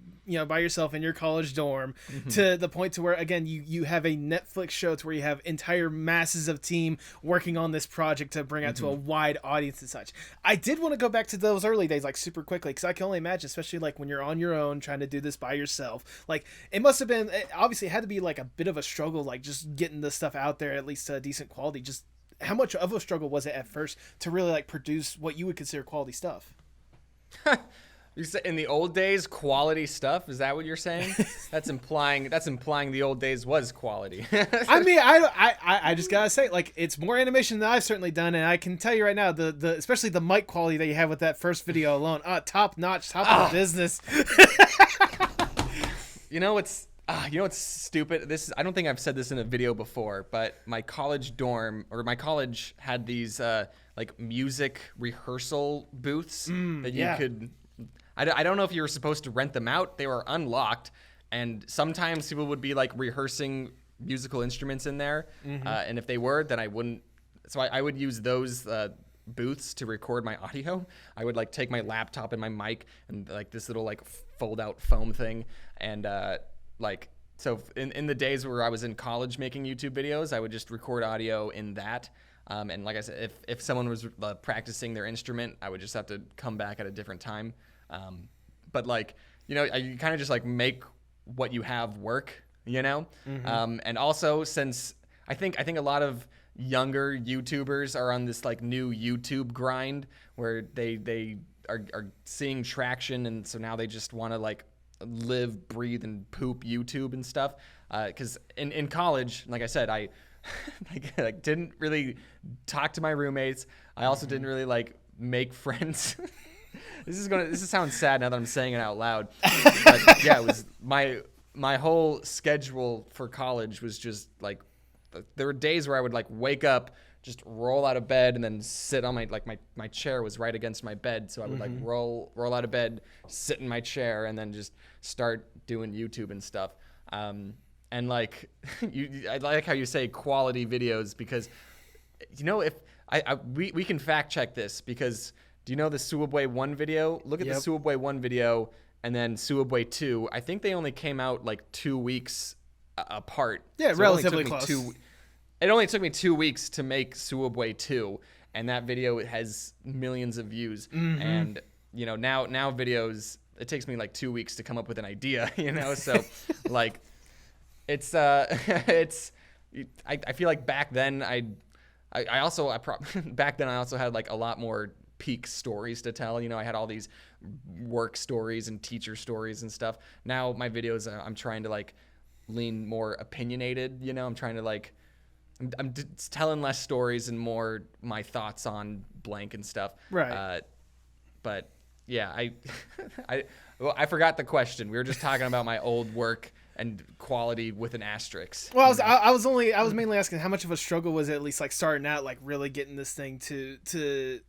by yourself in your college dorm to the point to where, again, you have a Netflix show to where you have entire masses of team working on this project to bring out to a wide audience and such. I did want to go back to those early days, like super quickly, because I can only imagine, especially like when you're on your own trying to do this by yourself, like it must have been, obviously it had to be like a bit of a struggle, like just getting this stuff out there, at least to a decent quality. Just how much of a struggle was it at first to really like produce what you would consider quality stuff? You say in the old days, quality stuff? Is that what you're saying? That's implying the old days was quality. I mean, I just gotta say, like, it's more animation than I've certainly done, and I can tell you right now, the especially the mic quality that you have with that first video alone, top notch, top of the business. What's stupid? I don't think I've said this in a video before, but my college had these like music rehearsal booths that you could. I don't know if you were supposed to rent them out. They were unlocked, and sometimes people would be like rehearsing musical instruments in there, and if they were, then I wouldn't. So I would use those booths to record my audio. I would like take my laptop and my mic and like this little like fold out foam thing, and so in the days where I was in college making YouTube videos, I would just record audio in that. And like I said, if someone was practicing their instrument, I would just have to come back at a different time. But like, you kind of just like make what you have work, and also since I think a lot of younger YouTubers are on this like new YouTube grind where they are seeing traction. And so now they just want to like live, breathe, and poop YouTube and stuff. Cause in college, like I said, I like didn't really talk to my roommates. I also didn't really like make friends. This sounds sad now that I'm saying it out loud. But yeah, it was my whole schedule for college was just like, there were days where I would like wake up, just roll out of bed, and then sit on my chair was right against my bed, so I would like roll out of bed, sit in my chair, and then just start doing YouTube and stuff. And like I like how you say quality videos, because if we can fact check this, because do you know the sooubway 1 video? Look at the sooubway 1 video and then sooubway 2. I think they only came out like 2 weeks apart. Yeah, so relatively close. It only took me 2 weeks to make sooubway 2, and that video has millions of views. And now videos, it takes me like 2 weeks to come up with an idea. So like it's I feel like back then back then I also had like a lot more peak stories to tell. I had all these work stories and teacher stories and stuff. Now my videos, I'm trying to like lean more opinionated. I'm trying to like, I'm telling less stories and more my thoughts on blank and stuff. Right. But yeah, I forgot the question. We were just talking about my old work and quality with an asterisk. Well, I was mainly asking how much of a struggle was it, at least like starting out, like really getting this thing to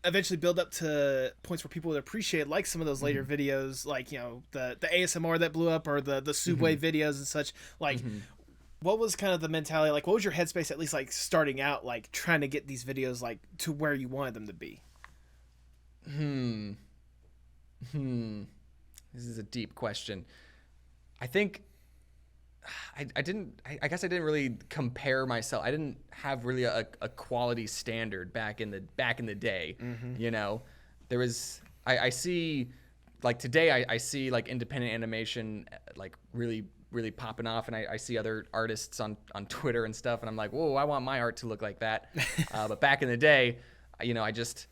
eventually build up to points where people would appreciate, like some of those later videos, like the ASMR that blew up, or the sooubway videos and such. Like, what was kind of the mentality? Like, what was your headspace, at least like starting out, like trying to get these videos like to where you wanted them to be? This is a deep question. I think I guess I didn't really compare myself. I didn't have really a quality standard back in the day. There was, I see, like today I see like independent animation like really popping off, and I see other artists on Twitter and stuff, and I'm like, whoa, I want my art to look like that. But back in the day, I just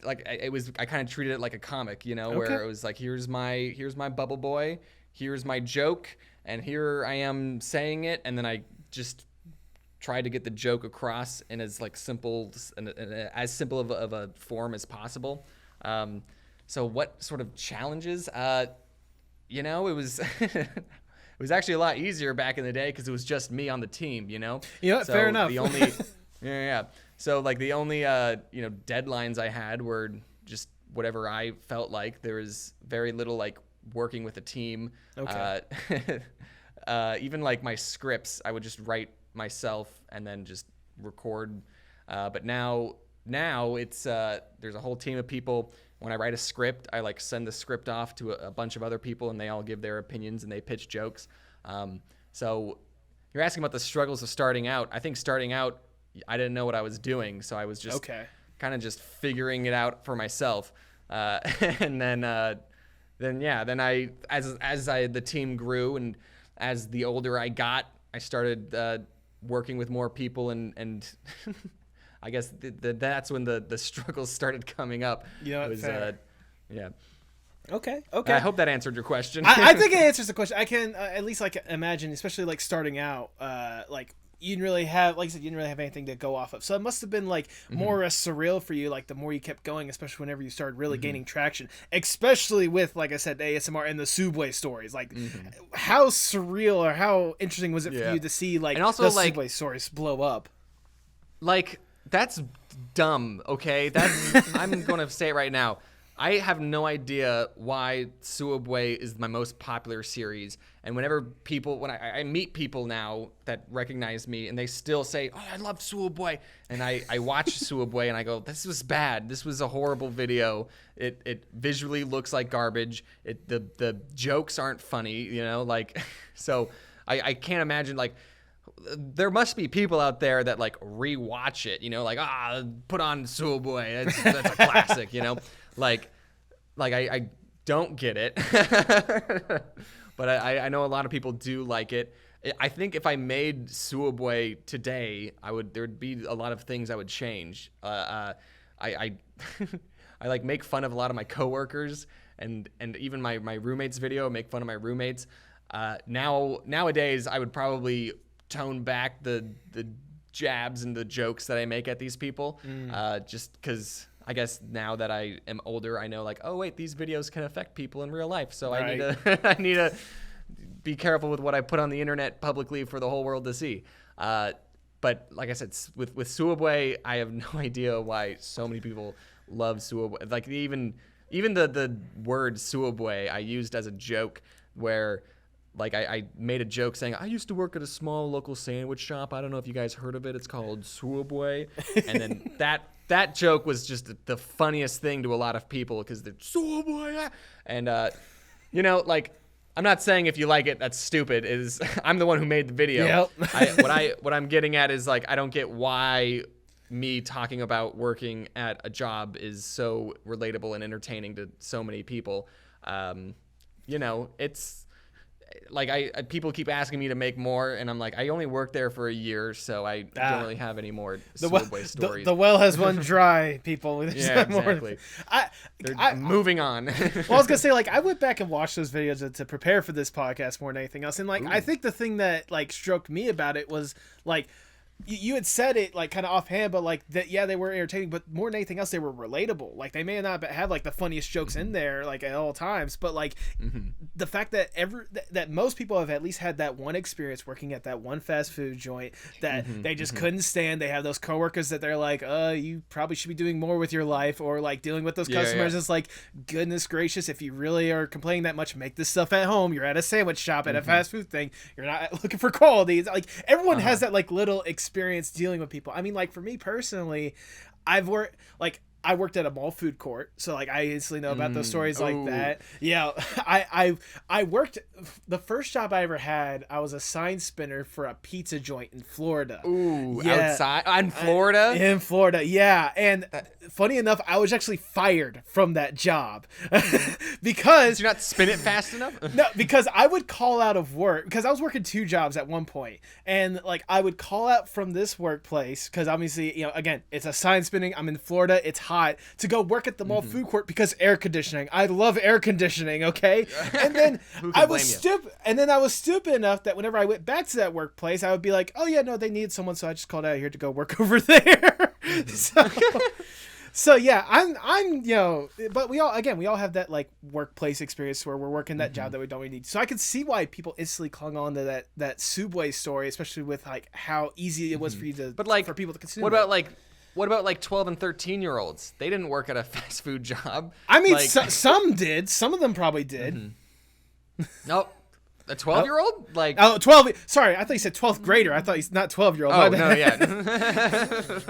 like I kind of treated it like a comic, where it was like, here's my bubble boy, here's my joke, and here I am saying it, and then I just try to get the joke across in as like simple and as simple of a form as possible. So what sort of challenges? It was it was actually a lot easier back in the day because it was just me on the team. Yeah, so fair enough. The only yeah. So like the only deadlines I had were just whatever I felt like. There was very little like working with a team. Okay. Even like my scripts, I would just write myself and then just record. But now it's there's a whole team of people. When I write a script, I like send the script off to a bunch of other people, and they all give their opinions and they pitch jokes. So you're asking about the struggles of starting out. I think starting out, I didn't know what I was doing, so I was just kind of just figuring it out for myself. And then the team grew, and as the older I got, I started working with more people, and I guess that's when the struggles started coming up. Yeah, fair. Yeah. Okay. I hope that answered your question. I think it answers the question. I can at least like imagine, especially like starting out, like you didn't really have, like I said, you didn't really have anything to go off of. So it must have been like more surreal for you, like the more you kept going, especially whenever you started really gaining traction, especially with, like I said, the ASMR and the sooubway stories. Like how surreal or how interesting was it for you to see like and also, the like, sooubway stories blow up? Like, that's dumb, okay? That's I'm going to say it right now. I have no idea why sooubway is my most popular series. And whenever when I meet people now that recognize me, and they still say, "Oh, I love sooubway," and I watch sooubway and I go, "This was bad. This was a horrible video. It visually looks like garbage. The jokes aren't funny, like." So I can't imagine, like, there must be people out there that like rewatch it, like, put on sooubway. That's a classic, Like I don't get it, but I know a lot of people do like it. I think if I made sooubway today, there would be a lot of things I would change. I like make fun of a lot of my coworkers, and even my roommates video, make fun of my roommates. Nowadays I would probably tone back the jabs and the jokes that I make at these people, just because I guess now that I am older, I know like, oh wait, these videos can affect people in real life. So I need Right. to I need to be careful with what I put on the internet publicly for the whole world to see. But like I said, with sooubway, I have no idea why so many people love sooubway. Like even the word sooubway I used as a joke, where like I made a joke saying I used to work at a small local sandwich shop. I don't know if you guys heard of it. It's called sooubway. And then that joke was just the funniest thing to a lot of people because they're sooubway. And you know, like, I'm not saying if you like it, that's stupid. I'm the one who made the video. Yep. What I'm getting at is like I don't get why me talking about working at a job is so relatable and entertaining to so many people. You know, it's like people keep asking me to make more, and I'm like, I only worked there for a year, so I don't really have any more sooubway stories. The well has run dry, people. There's Yeah, no more. exactly. Moving on. Well, I was gonna say, like, I went back and watched those videos to prepare for this podcast more than anything else, and like, I think the thing that like stroked me about it was like, you had said it like kind of offhand, but like that, yeah, they were entertaining, but more than anything else, they were relatable. Like they may not have like the funniest jokes in there like at all times, but like the fact that that most people have at least had that one experience working at that one fast food joint that they just couldn't stand. They have those coworkers that they're like, you probably should be doing more with your life, or like dealing with those customers. It's like, goodness gracious, if you really are complaining that much, make this stuff at home. You're at a sandwich shop at a fast food thing. You're not looking for quality. It's like everyone has that like little experience dealing with people. I mean, like for me personally, I worked at a mall food court, so like I instantly know about those stories like that. Yeah, I worked, the first job I ever had, I was a sign spinner for a pizza joint in Florida. Ooh, yeah. Outside in Florida? In Florida, yeah. And funny enough, I was actually fired from that job because did you not spin it fast enough? No, because I would call out of work because I was working 2 jobs at one point, and like I would call out from this workplace because obviously, you know, again, it's a sign spinning. I'm in Florida, it's hot, to go work at the mall food court because air conditioning. I love air conditioning. Okay, and then I was stupid, enough that whenever I went back to that workplace, I would be like, oh yeah, no, they need someone, so I just called out here to go work over there. So yeah, I'm you know, but we all have that like workplace experience where we're working that job that we don't really need. So I could see why people instantly clung on to that sooubway story, especially with like how easy it was for you to, but like, for people to consume. What about like 12 and 13-year-olds? They didn't work at a fast food job. I mean, like, some did. Some of them probably did. Nope. A 12-year-old? Like 12. Sorry, I thought you said 12th grader. I thought he's not 12-year-old. Oh, no, yeah.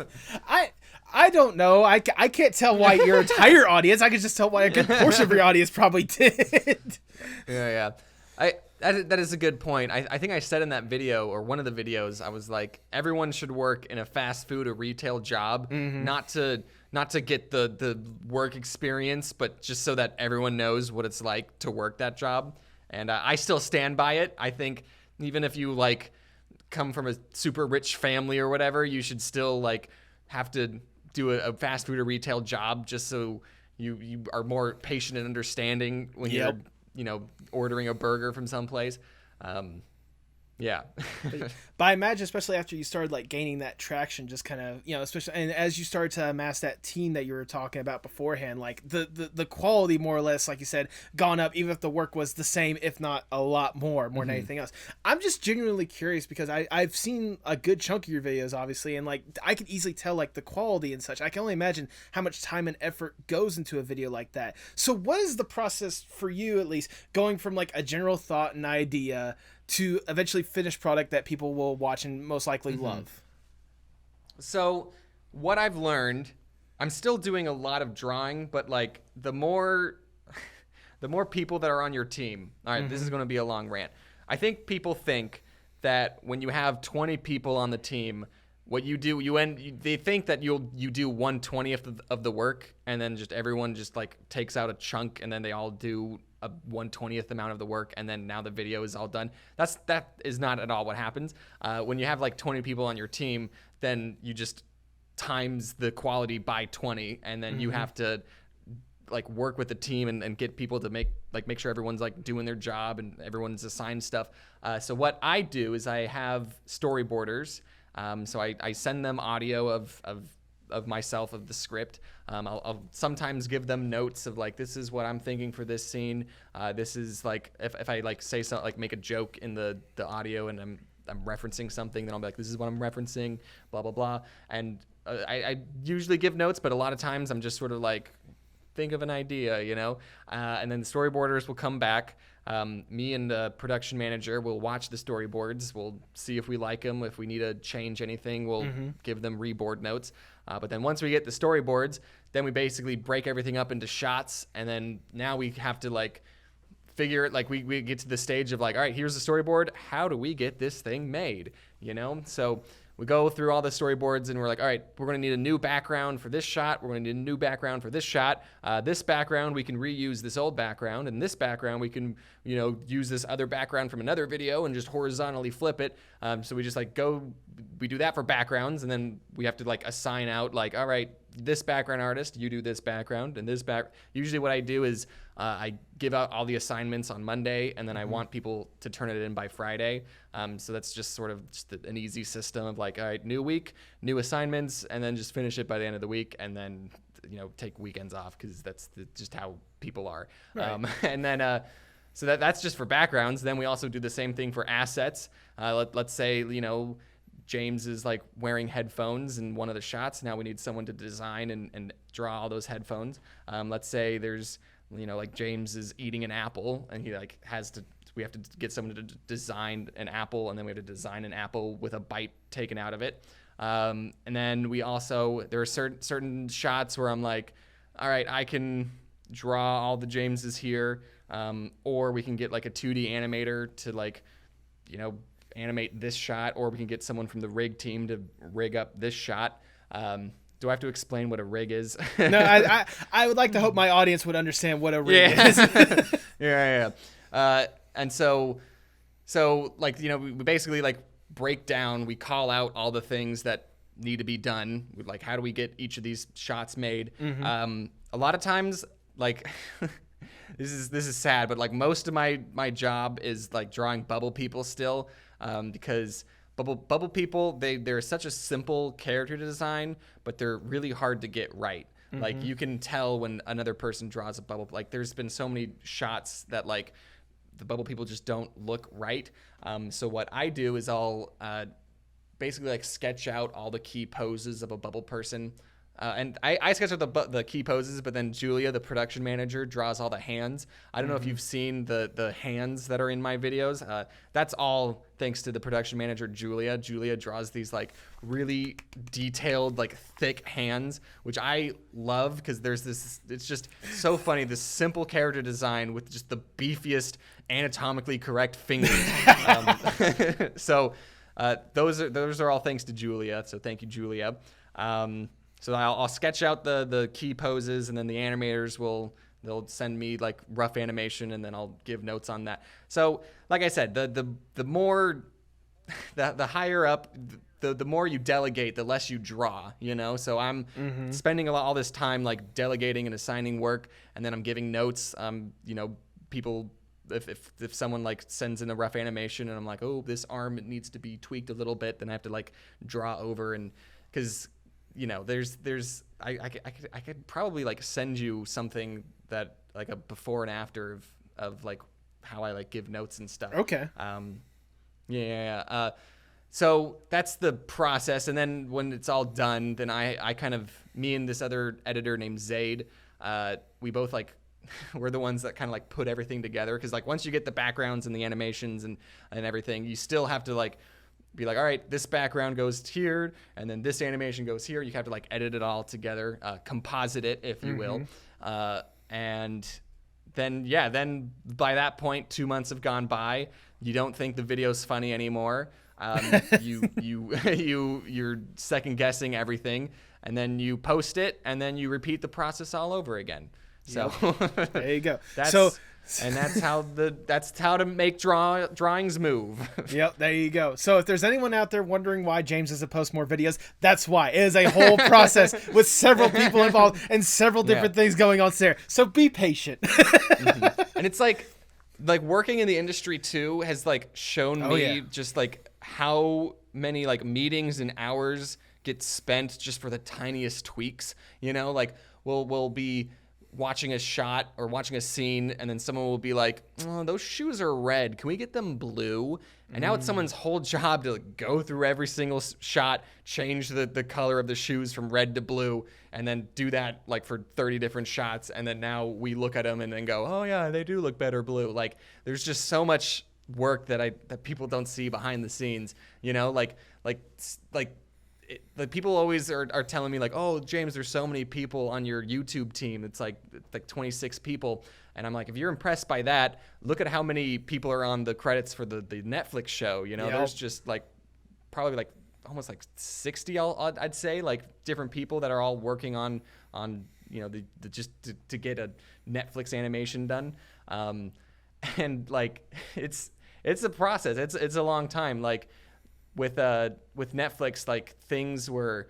I don't know. I can't tell why your entire audience. I can just tell why a good portion of your audience probably did. Yeah. That is a good point. I think I said in that video, or one of the videos, I was like, everyone should work in a fast food or retail job, not to get the work experience, but just so that everyone knows what it's like to work that job. And I still stand by it. I think even if you like come from a super rich family or whatever, you should still like have to do a fast food or retail job just so you are more patient and understanding when you're, you know, ordering a burger from someplace. Yeah. But I imagine, especially after you started like gaining that traction, just kind of, you know, especially, and as you started to amass that team that you were talking about beforehand, like the quality more or less, like you said, gone up, even if the work was the same, if not a lot more than anything else. I'm just genuinely curious because I've seen a good chunk of your videos, obviously, and like I could easily tell like the quality and such. I can only imagine how much time and effort goes into a video like that. So what is the process for you, at least, going from like a general thought and idea to eventually finished product that people will watch and most likely love? So what I've learned, I'm still doing a lot of drawing, but like the more people that are on your team. All right, this is going to be a long rant. I think people think that when you have 20 people on the team, what you do, they think that you do 1/20th of the work, and then just everyone just like takes out a chunk, and then they all do a 1/20th amount of the work, and then now the video is all done. That is not at all what happens. When you have like 20 people on your team, then you just times the quality by 20, and then you have to like work with the team and get people to make sure everyone's like doing their job and everyone's assigned stuff. So what I do is I have storyboarders. So I send them audio of of myself of the script. I'll sometimes give them notes of like, this is what I'm thinking for this scene. This is like if I like say something, like make a joke in the audio and I'm referencing something, then I'll be like, this is what I'm referencing, blah blah blah. And I usually give notes, but a lot of times I'm just sort of like, think of an idea, you know. And then the storyboarders will come back. Me and the production manager will watch the storyboards. We'll see if we like them. If we need to change anything, we'll give them reboard notes. But then once we get the storyboards, then we basically break everything up into shots. And then now we have to like figure it. Like we get to the stage of like, all right, here's the storyboard. How do we get this thing made? You know? So we go through all the storyboards and we're like, all right, we're going to need a new background for this shot. We're going to need a new background for this shot. This background, we can reuse this old background. And this background, we can, you know, use this other background from another video and just horizontally flip it. So we just like we do that for backgrounds. And then we have to like assign out like, all right, this background artist, you do this background and this Usually what I do is I give out all the assignments on Monday and then I want people to turn it in by Friday. So that's just sort of just an easy system of like, all right, new week, new assignments, and then just finish it by the end of the week and then, you know, take weekends off because that's just how people are. Right. And then, so that's just for backgrounds. Then we also do the same thing for assets. Let's say, you know, James is like wearing headphones in one of the shots. Now we need someone to design and draw all those headphones. Let's say there's, you know, like James is eating an apple and he like we have to get someone to design an apple and then we have to design an apple with a bite taken out of it. And then there are certain shots where I'm like, all right, I can draw all the Jameses here. Or we can get like a 2D animator to like, you know, animate this shot, or we can get someone from the rig team to rig up this shot. Do I have to explain what a rig is? No, I would like to hope my audience would understand what a rig is. Yeah. And so like, you know, we basically like break down, we call out all the things that need to be done. Like, how do we get each of these shots made? A lot of times, like, this is sad, but like most of my job is like drawing bubble people still, because bubble people, they're such a simple character design, but they're really hard to get right. Like you can tell when another person draws a bubble. Like there's been so many shots that like the bubble people just don't look right. So what I do is I'll basically like sketch out all the key poses of a bubble person. And I sketch out the key poses, but then Julia, the production manager, draws all the hands. I don't know if you've seen the hands that are in my videos. That's all thanks to the production manager, Julia. Julia draws these like really detailed, like thick hands, which I love because there's this, it's just so funny, this simple character design with just the beefiest, anatomically correct fingers. So those are all thanks to Julia. So thank you, Julia. So I'll sketch out the key poses, and then the animators they'll send me like rough animation, and then I'll give notes on that. So like I said, the more the higher up, the more you delegate, the less you draw. You know, so I'm spending all this time like delegating and assigning work, and then I'm giving notes. You know, people. If someone like sends in a rough animation and I'm like, oh, this arm needs to be tweaked a little bit, then I have to like draw over, and because you know, I could probably like send you something that like a before and after of like how I like give notes and stuff. Okay. So that's the process, and then when it's all done, then I kind of, me and this other editor named Zaid, we both like we're the ones that kind of like put everything together, because like once you get the backgrounds and the animations and everything, you still have to like be like, all right, this background goes here, and then this animation goes here. You have to like edit it all together, composite it, if you will. And then by that point, 2 months have gone by. You don't think the video's funny anymore. You're second guessing everything, and then you post it, and then you repeat the process all over again. So there you go. And that's how to make drawings move. Yep, there you go. So if there's anyone out there wondering why James doesn't post more videos, that's why. It is a whole process with several people involved and several different things going on there. So be patient. And it's like working in the industry too has like shown me just like how many like meetings and hours get spent just for the tiniest tweaks. You know, like we'll be watching a shot or watching a scene, and then someone will be like, oh, those shoes are red, can we get them blue? And now it's someone's whole job to like, go through every single shot, change the color of the shoes from red to blue, and then do that like for 30 different shots. And then now we look at them and then go, oh yeah, they do look better blue. Like there's just so much work that people don't see behind the scenes, you know, like the people always are telling me like, oh, James, there's so many people on your YouTube team. It's like 26 people. And I'm like, if you're impressed by that, look at how many people are on the credits for the Netflix show. You know, there's just like probably like almost like 60, I'd say, like different people that are all working on you know, the just to get a Netflix animation done. And like it's a process. It's a long time. Like with Netflix, like things were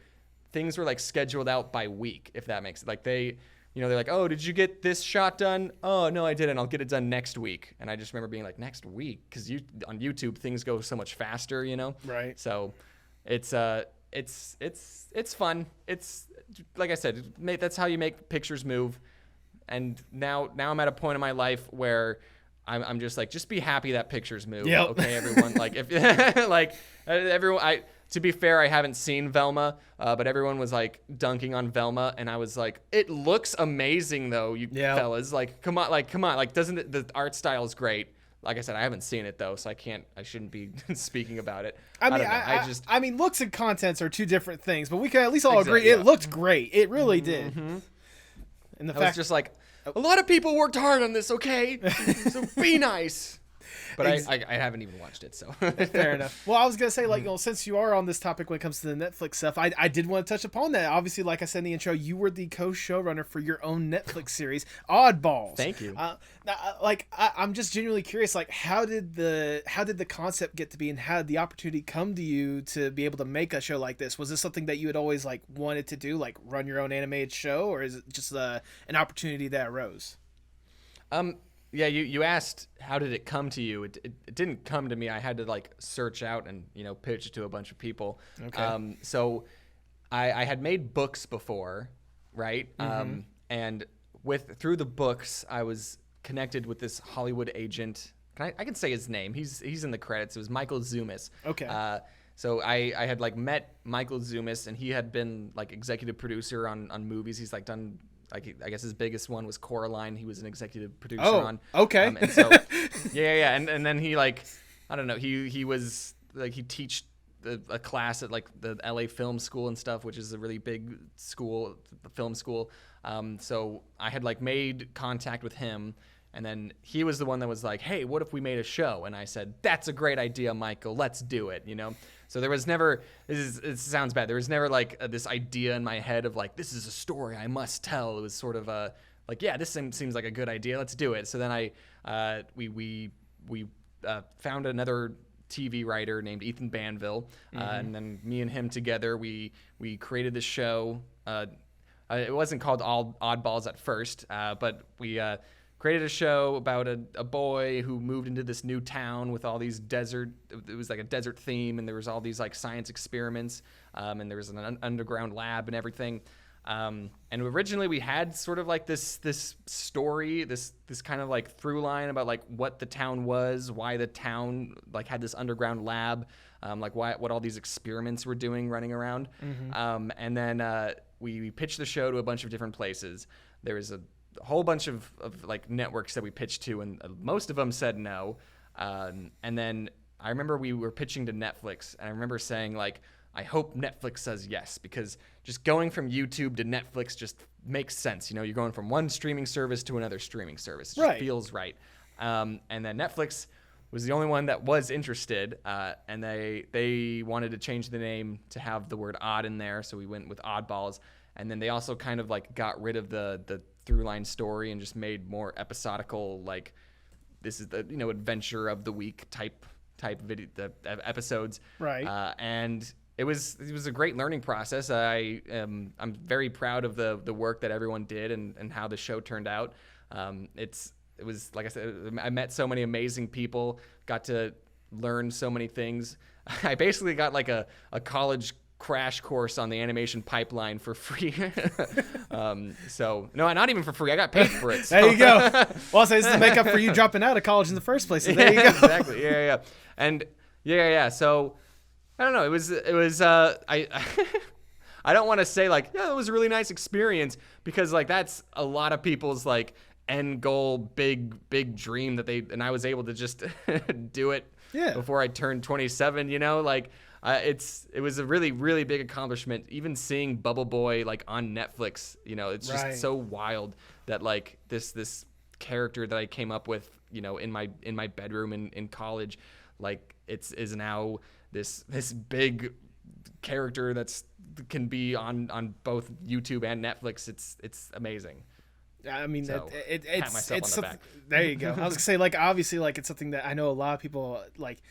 like scheduled out by week, if that makes it. Like they, you know, they're like, oh, did you get this shot done? Oh no, I didn't. I'll get it done next week. And I just remember being like, next week, because on YouTube things go so much faster, you know. Right. So it's fun. It's like I said, that's how you make pictures move. And now I'm at a point in my life where I'm just like, just be happy that pictures move. Yep. Okay, everyone. Like if like everyone, to be fair, I haven't seen Velma, but everyone was like dunking on Velma, and I was like, it looks amazing though, you fellas. Like come on, like doesn't it, the art style is great. Like I said, I haven't seen it though, so I shouldn't be speaking about it. I mean, looks and contents are two different things, but we can at least all agree it looked great. It really did. And the fact was just like, a lot of people worked hard on this, okay? So be nice. But I haven't even watched it, so. Fair enough. Well, I was going to say, like, you know, since you are on this topic when it comes to the Netflix stuff, I did want to touch upon that. Obviously, like I said in the intro, you were the co-showrunner for your own Netflix series, Oddballs. Thank you. I'm just genuinely curious, like, how did the concept get to be, and how did the opportunity come to you to be able to make a show like this? Was this something that you had always, like, wanted to do, like, run your own animated show, or is it just an opportunity that arose? Yeah, you asked how did it come to you. It didn't come to me. I had to like search out and, you know, pitch it to a bunch of people. Okay. So I had made books before, right? And through the books, I was connected with this Hollywood agent. I can say his name. He's in the credits. It was Michael Zumis. Okay. So I had like met Michael Zumis, and he had been like executive producer on movies. He's like done. Like, I guess his biggest one was Coraline. He was an executive producer on. Okay. And so, yeah. And then he like, I don't know. He was like, he teached a class at like the LA Film School and stuff, which is a really big school, film school. So I had like made contact with him, and then he was the one that was like, hey, what if we made a show? And I said, that's a great idea, Michael. Let's do it. You know. So there was never, it sounds bad, there was never like this idea in my head of like, this is a story I must tell. It was sort of like, yeah, this seems like a good idea. Let's do it. So then we found another TV writer named Ethan Banville. And then me and him together, we created this show. It wasn't called Oddballs at first, but we created a show about a boy who moved into this new town with all these it was like a desert theme, and there was all these like science experiments, and there was an underground lab and everything. And originally we had sort of like this story, this kind of like through line about like what the town was, why the town like had this underground lab, like what all these experiments were doing running around. And then we pitched the show to a bunch of different places. There was a whole bunch of like networks that we pitched to, and most of them said no. And then I remember we were pitching to Netflix, and I remember saying like, I hope Netflix says yes, because just going from YouTube to Netflix just makes sense. You know, you're going from one streaming service to another streaming service. It just feels right. And then Netflix was the only one that was interested, and they wanted to change the name to have the word odd in there, so we went with Oddballs. And then they also kind of like got rid of the through line story and just made more episodical, like this is the, you know, adventure of the week type video episodes. Right. And it was a great learning process. I'm very proud of the work that everyone did and how the show turned out. It was, like I said, I met so many amazing people, got to learn so many things. I basically got like a college crash course on the animation pipeline for free. So no, not even for free. I got paid for it. So. There you go. Well, so this is to make up for you dropping out of college in the first place. So there you go. Exactly. Yeah. And yeah. So I don't know. It was. I don't want to say like, yeah, it was a really nice experience, because like that's a lot of people's like end goal, big dream and I was able to just do it before I turned 27. Like. It was a really, really big accomplishment. Even seeing Bubble Boy like on Netflix, it's just so wild that like this character that I came up with, in my bedroom in college, like is now this big character can be on both YouTube and Netflix. It's amazing. I mean, so, it's pat myself on the back. There you go. I was gonna say, like, obviously, like, it's something that I know a lot of people like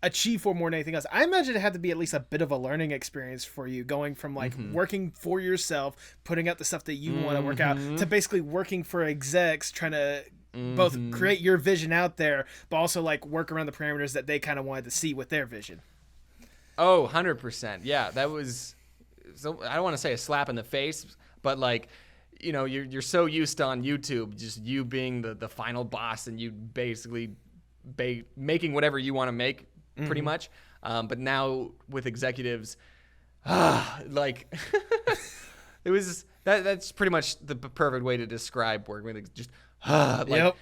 achieve for more than anything else. I imagine it had to be at least a bit of a learning experience for you, going from like working for yourself, putting out the stuff that you want to work out, to basically working for execs, trying to both create your vision out there, but also like work around the parameters that they kind of wanted to see with their vision. Oh, 100%. Yeah, that was, so I don't want to say a slap in the face, but like, you're so used to on YouTube, just you being the final boss, and you basically making whatever you want to make, pretty much. But now with executives, like it was that's pretty much the perfect way to describe working with just like,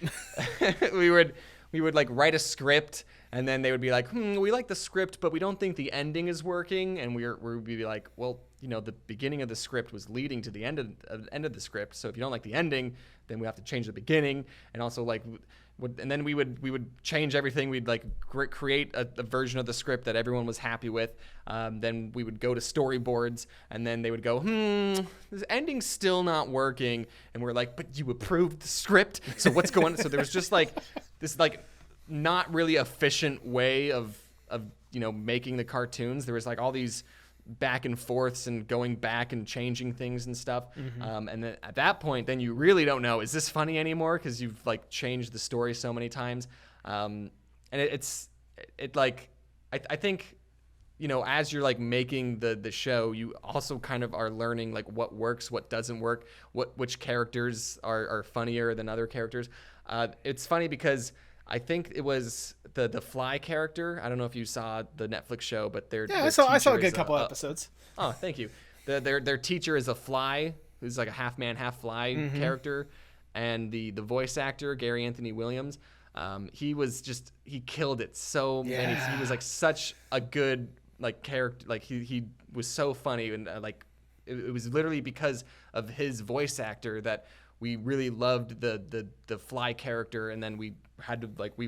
we would like write a script, and then they would be like, we like the script, but we don't think the ending is working. And we'd be like, well, the beginning of the script was leading to the end of the script. So if you don't like the ending, then we have to change the beginning. And also like, and then we would change everything. We'd like create a version of the script that everyone was happy with. Then we would go to storyboards, and then they would go, this ending's still not working. And we're like, but you approved the script, so what's going on? So there was just like this like not really efficient way of making the cartoons. There was like all these back and forths and going back and changing things and stuff. And then at that point, then you really don't know, is this funny anymore? Because you've like changed the story so many times. And it like, I think, as you're like making the show, you also kind of are learning like what works, what doesn't work, which characters are funnier than other characters. It's funny because I think it was the Fly character. I don't know if you saw the Netflix show, but I saw a good couple episodes. Oh, thank you. Their teacher is a fly, who's like a half man, half fly character, and the voice actor Gary Anthony Williams. He killed it so many. He was like such a good like character. Like he was so funny, and like it was literally because of his voice actor that we really loved the Fly character, and then we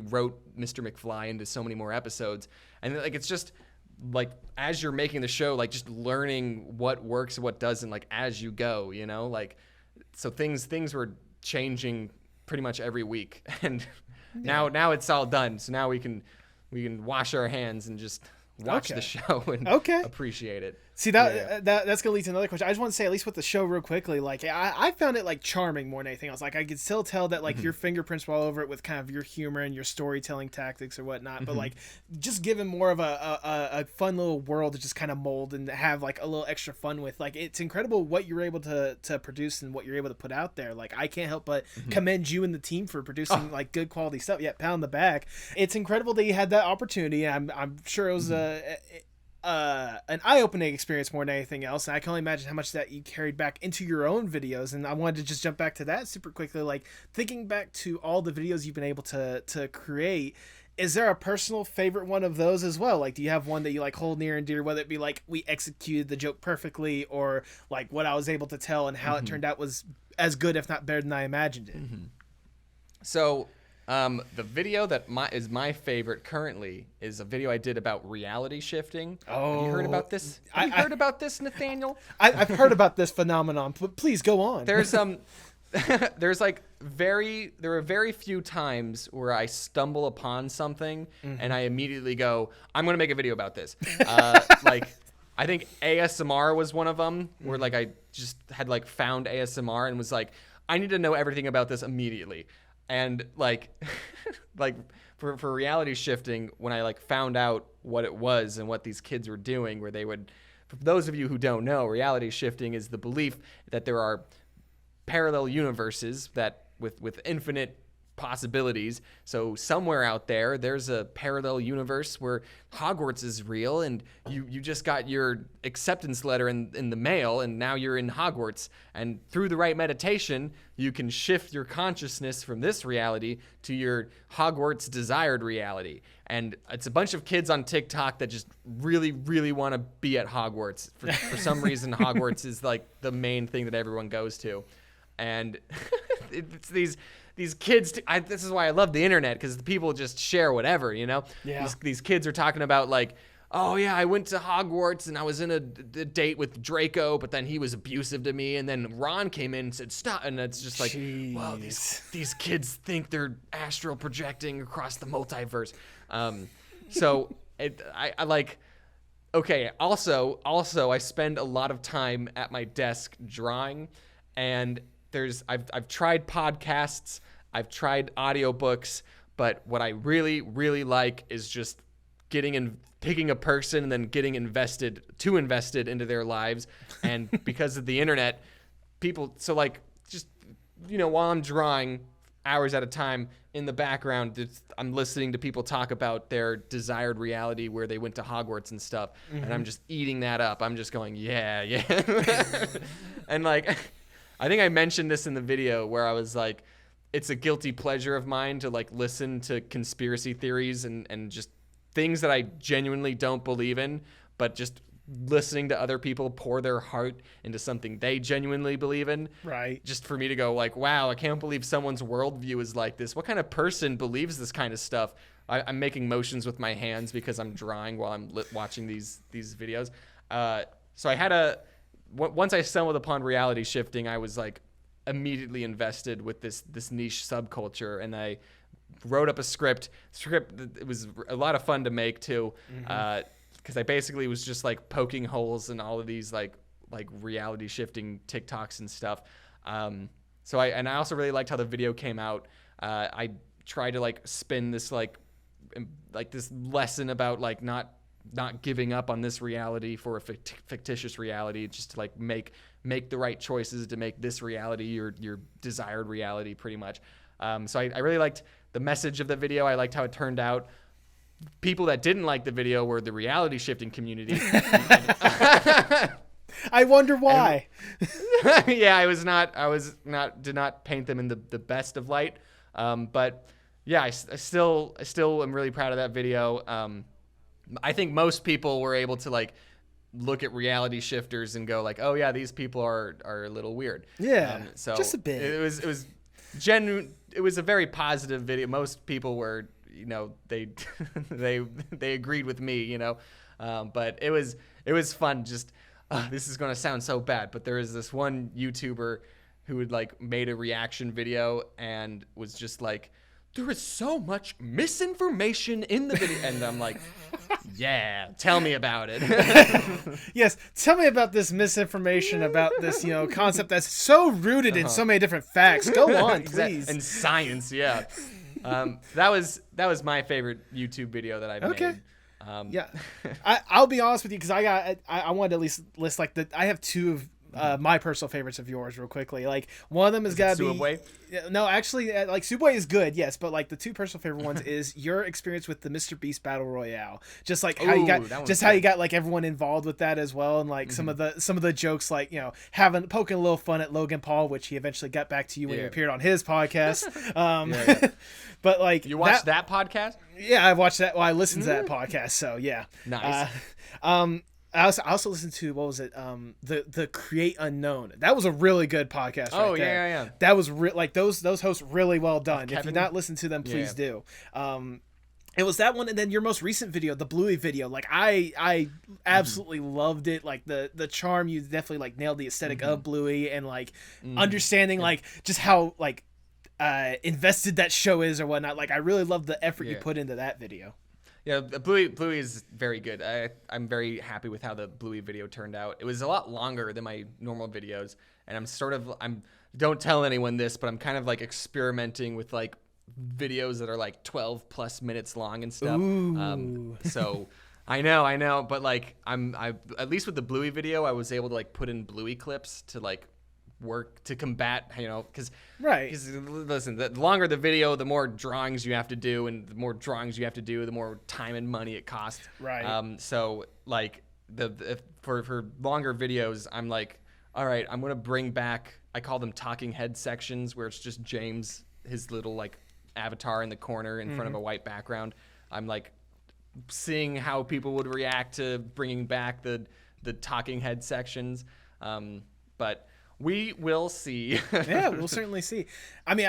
wrote Mr. McFly into so many more episodes. And like it's just like as you're making the show, like just learning what works and what doesn't, like as you go, like so things were changing pretty much every week. And now it's all done. So now we can wash our hands and just watch the show and appreciate it. See, that's gonna lead to another question. I just want to say, at least with the show real quickly, like I found it like charming more than anything else. Like I could still tell that like your fingerprints were all over it with kind of your humor and your storytelling tactics or whatnot, but like just given more of a fun little world to just kind of mold and have like a little extra fun with. Like it's incredible what you're able to produce and what you're able to put out there. Like I can't help but commend you and the team for producing like good quality stuff. Yeah, pat on the back. It's incredible that you had that opportunity. I'm sure it was an eye-opening experience more than anything else, and I can only imagine how much that you carried back into your own videos. And I wanted to just jump back to that super quickly, like thinking back to all the videos you've been able to create. Is there a personal favorite one of those as well? Like, do you have one that you like hold near and dear, whether it be like we executed the joke perfectly, or like what I was able to tell and how it turned out was as good, if not better than I imagined it? So the video that is my favorite currently is a video I did about reality shifting. Oh, have you heard about this? Have you heard about this, Nathaniel? I've heard about this phenomenon, but please go on. There's there are very few times where I stumble upon something and I immediately go, I'm gonna make a video about this. Like I think ASMR was one of them where like I just had like found ASMR and was like, I need to know everything about this immediately. And like, like for reality shifting, when I like found out what it was and what these kids were doing, where they would for those of you who don't know, reality shifting is the belief that there are parallel universes that with infinite possibilities. So somewhere out there, there's a parallel universe where Hogwarts is real, and you just got your acceptance letter in the mail, and now you're in Hogwarts. And through the right meditation, you can shift your consciousness from this reality to your Hogwarts desired reality. And it's a bunch of kids on TikTok that just really, really want to be at Hogwarts. For some reason, Hogwarts is like the main thing that everyone goes to. And it's these kids, this is why I love the internet, because the people just share whatever, you know? Yeah. These kids are talking about like, oh yeah, I went to Hogwarts and I was in a date with Draco, but then he was abusive to me, and then Ron came in and said stop, and it's just like, wow, these kids think they're astral projecting across the multiverse. So I like, okay, also I spend a lot of time at my desk drawing, and I've tried podcasts, I've tried audiobooks, but what I really, really like is just picking a person and then getting invested into their lives. And because of the internet, people, so like, just, you know, while I'm drawing hours at a time, in the background, I'm listening to people talk about their desired reality where they went to Hogwarts and stuff. Mm-hmm. And I'm just eating that up. I'm just going, yeah. And like, I think I mentioned this in the video where I was like, it's a guilty pleasure of mine to like listen to conspiracy theories and just things that I genuinely don't believe in, but just listening to other people pour their heart into something they genuinely believe in. Right. Just for me to go like, wow, I can't believe someone's worldview is like this. What kind of person believes this kind of stuff? I'm making motions with my hands because I'm drawing while I'm watching these videos. So I had once I stumbled upon reality shifting, I was like immediately invested with this niche subculture, and I wrote up a script. It was a lot of fun to make too, because I basically was just like poking holes in all of these like reality shifting TikToks and stuff. So I also really liked how the video came out. I tried to like spin this like this lesson about like not giving up on this reality for a fictitious reality, just to like make the right choices to make this reality your desired reality, pretty much. So I really liked the message of the video. I liked how it turned out. People that didn't like the video were the reality shifting community. I wonder why. Yeah, did not paint them in the best of light. But yeah, I still am really proud of that video. I think most people were able to like look at reality shifters and go like, oh yeah, these people are a little weird. Yeah, so just a bit. It was genuine. It was a very positive video. Most people were, you know, they agreed with me, you know, but it was fun. Just this is gonna sound so bad, but there is this one YouTuber who had like made a reaction video and was just like, there is so much misinformation in the video. And I'm like, yeah, tell me about it. Yes, tell me about this misinformation about this, you know, concept that's so rooted in so many different facts. Go on, please. And science, yeah. That was my favorite YouTube video that I've made. Yeah, I'll be honest with you, because I wanted to at least list like I have two of my personal favorites of yours real quickly. Like one of them has got to be sooubway? No, actually, like sooubway is good, yes, but like the two personal favorite ones is your experience with the Mr. Beast Battle Royale. Just like how you got like everyone involved with that as well, and like some of the jokes, like, you know, poking a little fun at Logan Paul, which he eventually got back to you when you appeared on his podcast. But like, you watched that podcast? Yeah, I watched that. Well, I listened to that podcast, so yeah. Nice. I also listened to, what was it? The Create Unknown. That was a really good podcast. Right there. Yeah. That was like those hosts really well done. If you've not listened to them, please do. It was that one, and then your most recent video, the Bluey video. Like I absolutely loved it. Like the charm, you definitely like nailed the aesthetic of Bluey, and like understanding like just how like invested that show is or whatnot. Like I really love the effort you put into that video. Yeah, Bluey is very good. I'm very happy with how the Bluey video turned out. It was a lot longer than my normal videos, and don't tell anyone this, but I'm kind of like experimenting with like videos that are like 12 plus minutes long and stuff. So I know, but like I at least with the Bluey video, I was able to like put in Bluey clips to like work to combat, because Right. listen, the longer the video, the more drawings you have to do, and the more drawings you have to do, the more time and money it costs. Right. So like for longer videos, I'm like, all right, I'm gonna bring back, I call them talking head sections, where it's just James, his little like avatar in the corner in front of a white background. I'm like seeing how people would react to bringing back the talking head sections, but we will see. Yeah, we'll certainly see. I mean,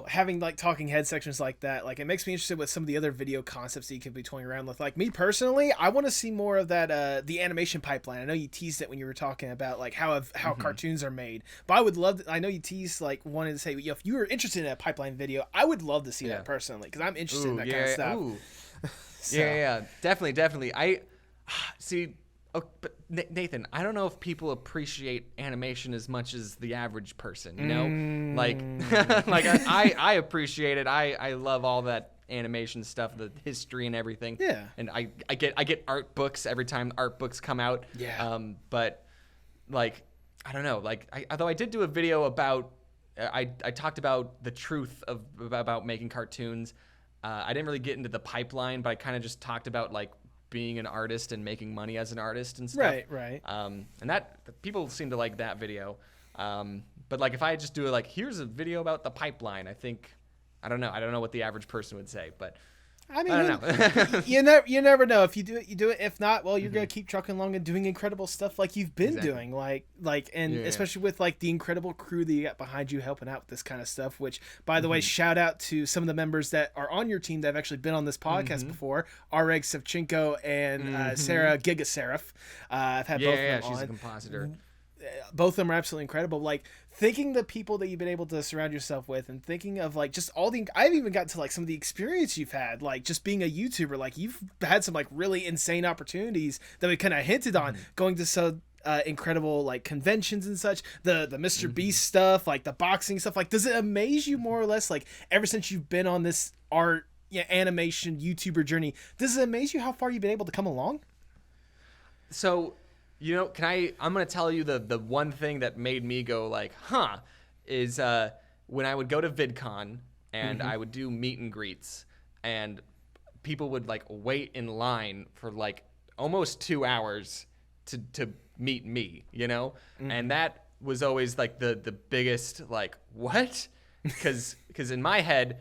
having like talking head sections like that, like it makes me interested with some of the other video concepts that you could be toying around with. Like me personally, I want to see more of that, the animation pipeline. I know you teased it when you were talking about like how cartoons are made, but I would love I know you teased like wanted to say, if you were interested in a pipeline video, I would love to see that personally, because I'm interested in that kind of stuff. So. Yeah, definitely. I see. Oh, but Nathan, I don't know if people appreciate animation as much as the average person. Like I appreciate it. I love all that animation stuff, the history and everything. Yeah. And I get art books every time art books come out. Yeah. But like I don't know. Like although I did do a video about I talked about the truth about making cartoons. I didn't really get into the pipeline, but I kind of just talked about like being an artist and making money as an artist and stuff. Right. And that people seem to like that video. But like if I just do it like, here's a video about the pipeline, I don't know what the average person would say, but I mean, I don't know. you never know. If you do it, you do it. If not, well, you're gonna keep trucking along and doing incredible stuff like you've been doing, especially with like the incredible crew that you got behind you helping out with this kind of stuff. Which, by the way, shout out to some of the members that are on your team that have actually been on this podcast before: Reg Savchenko and Sarah Gigaserif. I've had both of them on. She's a compositor. Both of them are absolutely incredible. Like thinking the people that you've been able to surround yourself with, and thinking of like just all the, I've even gotten to like some of the experience you've had, like just being a YouTuber. Like you've had some like really insane opportunities that we kind of hinted on, going to so incredible like conventions and such. The Mr. Beast stuff, like the boxing stuff. Like, does it amaze you more or less? Like ever since you've been on this animation YouTuber journey, does it amaze you how far you've been able to come along? So. I'm going to tell you the one thing that made me go like, is when I would go to VidCon and I would do meet and greets, and people would like wait in line for like almost 2 hours to meet me, and that was always like the biggest like, what? Because in my head,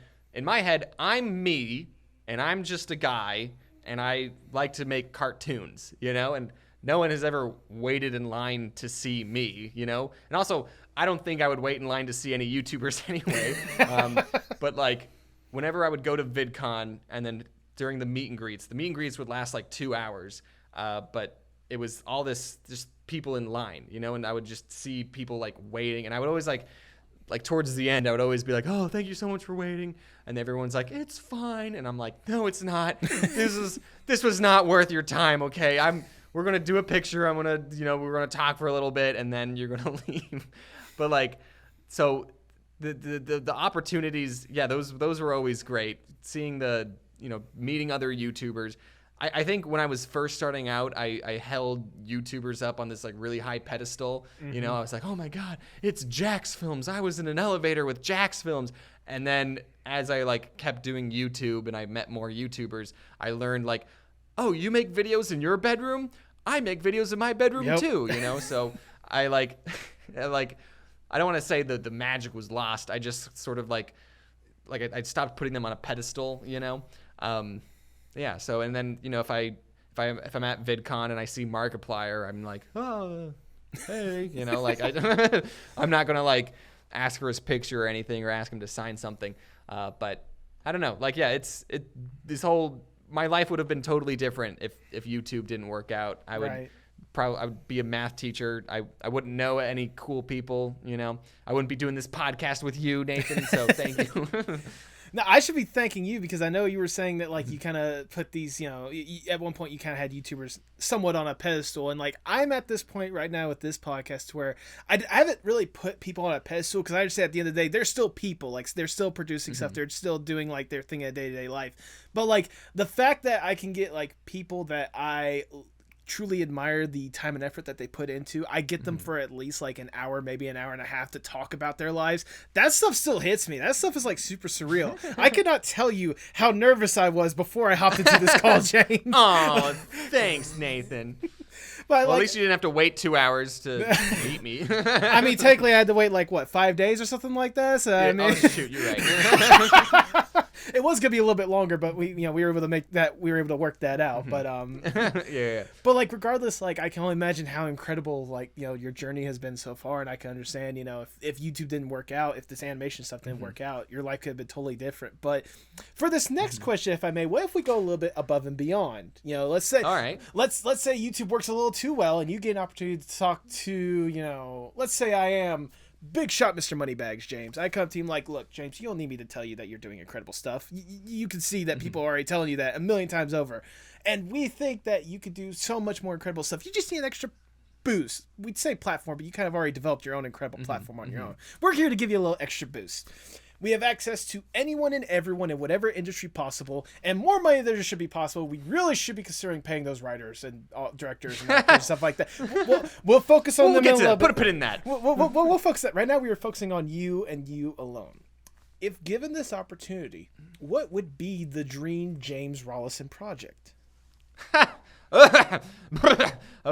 I'm me and I'm just a guy and I like to make cartoons, and no one has ever waited in line to see me, And also, I don't think I would wait in line to see any YouTubers anyway. But like, whenever I would go to VidCon, and then during the meet and greets would last like 2 hours. But it was all this just people in line, and I would just see people like waiting, and I would always like towards the end, I would always be like, oh, thank you so much for waiting. And everyone's like, it's fine. And I'm like, no, it's not. This was not worth your time. Okay. We're going to do a picture. I'm going to, we're going to talk for a little bit, and then you're going to leave. But like, so the opportunities, those were always great. Seeing meeting other YouTubers. I think when I was first starting out, I held YouTubers up on this like really high pedestal. I was like, oh my God, it's Jax Films. I was in an elevator with Jax Films. And then as I like kept doing YouTube and I met more YouTubers, I learned like, oh, you make videos in your bedroom? I make videos in my bedroom too, So I I don't want to say that the magic was lost. I just sort of like I stopped putting them on a pedestal, So and then if I'm at VidCon and I see Markiplier, I'm like, oh, hey, I'm not gonna like ask for his picture or anything or ask him to sign something, but I don't know, my life would have been totally different if YouTube didn't work out. I would be a math teacher. I wouldn't know any cool people, I wouldn't be doing this podcast with you, Nathan, so thank you. No, I should be thanking you because I know you were saying that like you kind of put these, at one point you kind of had YouTubers somewhat on a pedestal, and like I'm at this point right now with this podcast where I haven't really put people on a pedestal because I just say at the end of the day they're still people, like they're still producing stuff, they're still doing like their thing in day-to-day life. But like the fact that I can get like people that I truly admire the time and effort that they put into, I get them for at least like an hour, maybe an hour and a half to talk about their lives. That stuff still hits me. That stuff is like super surreal. I could not tell you how nervous I was before I hopped into this call, James. Oh, thanks, Nathan. But well, at least you didn't have to wait 2 hours to meet me. I mean, technically, I had to wait like what, 5 days or something like that. So I mean, oh shoot, you're right. It was gonna be a little bit longer, but we were able to make that. We were able to work that out. But yeah. But like, regardless, like I can only imagine how incredible like your journey has been so far, and I can understand if YouTube didn't work out, if this animation stuff didn't work out, your life could have been totally different. But for this next question, if I may, what if we go a little bit above and beyond? Let's say, all right, let's say YouTube works a little too well, and you get an opportunity to talk to let's say I am Big Shot Mr. Moneybags James. I come to him like, look, James, you don't need me to tell you that you're doing incredible stuff. You can see that people are already telling you that a million times over. And we think that you could do so much more incredible stuff. You just need an extra boost. We'd say platform, but you kind of already developed your own incredible platform on your own. We're here to give you a little extra boost. We have access to anyone and everyone in whatever industry possible, and more money than there should be possible. We really should be considering paying those writers and directors and actors and stuff like that. We'll focus on them a little bit. Put a pin in that. We'll focus that. Right now we are focusing on you and you alone. If given this opportunity, what would be the dream James Rallison project?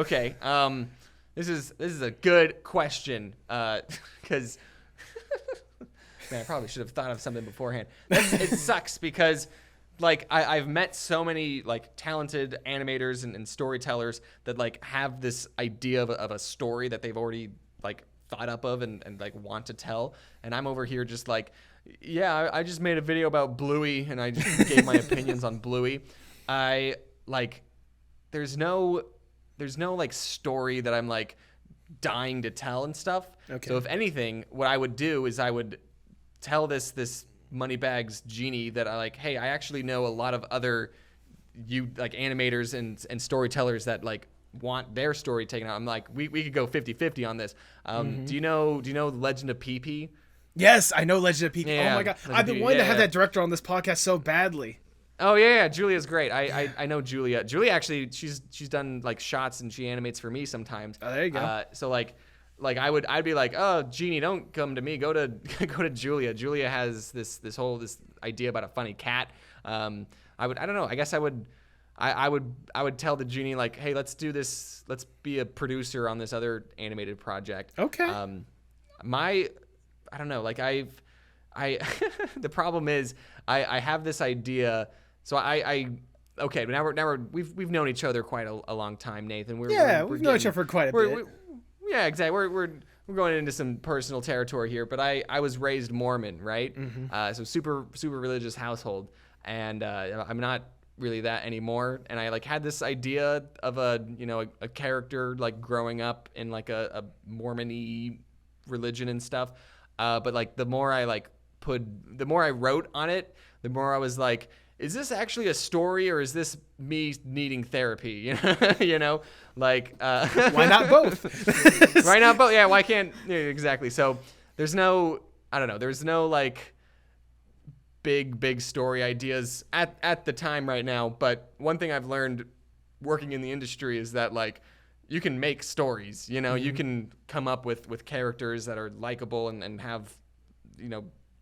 Okay. This is a good question. Because man, I probably should have thought of something beforehand. It sucks because, like, I've met so many like talented animators and storytellers that like have this idea of a story that they've already like thought up of and like want to tell, and I'm over here just like, yeah, I just made a video about Bluey and I just gave my opinions on Bluey. There's no like story that I'm like dying to tell and stuff. Okay. So if anything, what I would do is I would tell this Moneybags genie that I actually know a lot of other animators and storytellers that like want their story taken out. I'm like, we could go 50-50 on this. Do you know Legend of Pee-Pee? Yes, I know Legend of Pee-Pee. Yeah, oh my god, I've been wanting to have that director on this podcast so badly. Oh yeah, Julia's great. I know Julia. Julia actually, she's done like shots and she animates for me sometimes. Oh, there you go. So I'd be like, oh, Jeannie, don't come to me. Go to Julia. Julia has this idea about a funny cat. I don't know. I guess I would tell the genie like, hey, let's do this. Let's be a producer on this other animated project. Okay. I don't know. Like the problem is I have this idea. So okay, but now we've known each other quite a long time, Nathan. We've known each other for quite a bit. Yeah, exactly. We're going into some personal territory here, but I was raised Mormon, right? So super religious household, and I'm not really that anymore. And I like had this idea of a character like growing up in like a Mormon-y religion and stuff. But like the more I wrote on it, the more I was like, is this actually a story or is this me needing therapy? Like why not both? Why not both? Yeah, why can't exactly? So there's no like big story ideas at the time right now. But one thing I've learned working in the industry is that like you can make stories. You can come up with characters that are likable and have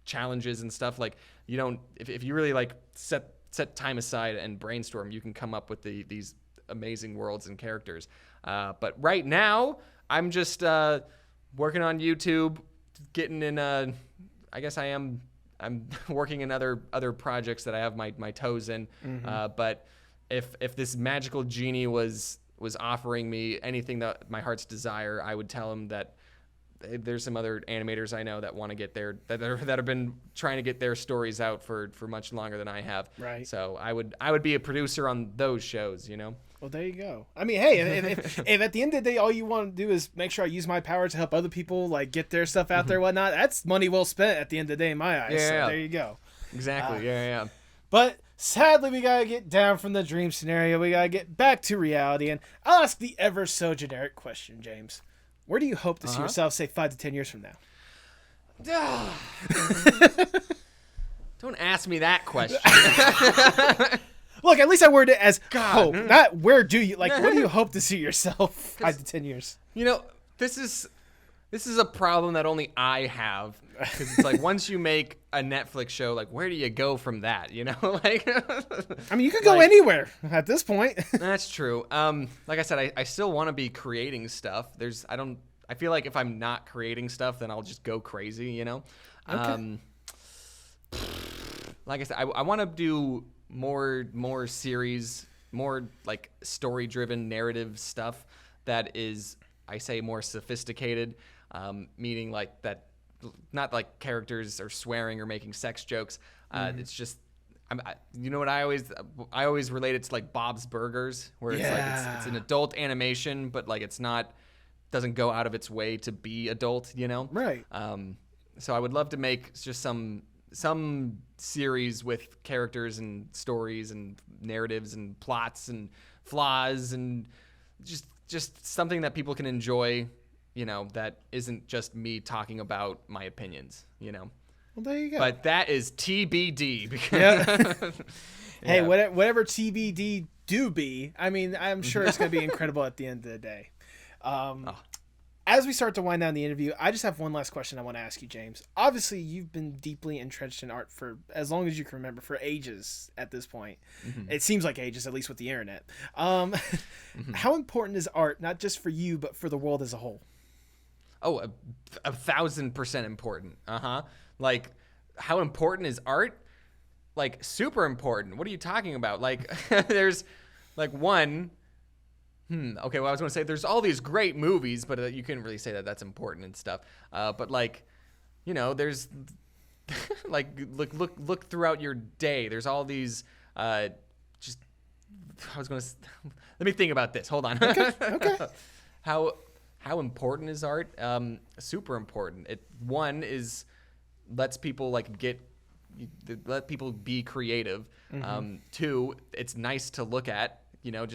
challenges and stuff. Like you don't if you really like set time aside and brainstorm, you can come up with these amazing worlds and characters. But right now, I'm just working on YouTube, getting in. I guess I'm working in other projects that I have my toes in. But if this magical genie was offering me anything that my heart's desire, I would tell him that there's some other animators I know that want to get that have been trying to get their stories out for much longer than I have. Right. So I would be a producer on those shows, Well, there you go. I mean, hey, if at the end of the day all you want to do is make sure I use my power to help other people like get their stuff out there and whatnot, that's money well spent at the end of the day in my eyes. Yeah. So there you go. Exactly. Yeah. But sadly, we gotta get down from the dream scenario. We gotta get back to reality, and I'll ask the ever so generic question, James. Where do you hope to see yourself, say, 5 to 10 years from now? Don't ask me that question. Look, at least I worded it as hope, not where do you, like, where do you hope to see yourself 5 to 10 years? You know, this is a problem that only I have, because it's like once you make a Netflix show, like where do you go from that? You know, like I mean, you could go anywhere at this point. That's true. Like I said, I still want to be creating stuff. I feel like if I'm not creating stuff, then I'll just go crazy. You know. Okay. Like I said, I want to do more series, more like story-driven narrative stuff that is, I say, more sophisticated, meaning like that, not like characters are swearing or making sex jokes. It's just, you know what I always relate it to, like Bob's Burgers, where it's like it's an adult animation, but like doesn't go out of its way to be adult, you know? Right. So I would love to make just some series with characters and stories and narratives and plots and flaws and just something that people can enjoy, you know, that isn't just me talking about my opinions, you know. Well, there you go. But that is TBD. Hey, whatever TBD do be, I mean, I'm sure it's going to be incredible at the end of the day. As we start to wind down the interview, I just have one last question I want to ask you, James. Obviously, you've been deeply entrenched in art for as long as you can remember, for ages at this point. Mm-hmm. It seems like ages, at least with the internet. How important is art, not just for you, but for the world as a whole? Oh, 1,000% important. Like, how important is art? Like, super important. What are you talking about? Like, there's, like, one... Okay, well, I was going to say there's all these great movies, but you couldn't really say that that's important and stuff. But like, you know, there's like look throughout your day. There's all these let me think about this. Hold on. Okay. How important is art? Super important. One is lets people let people be creative. Mm-hmm. Two, it's nice to look at. You know,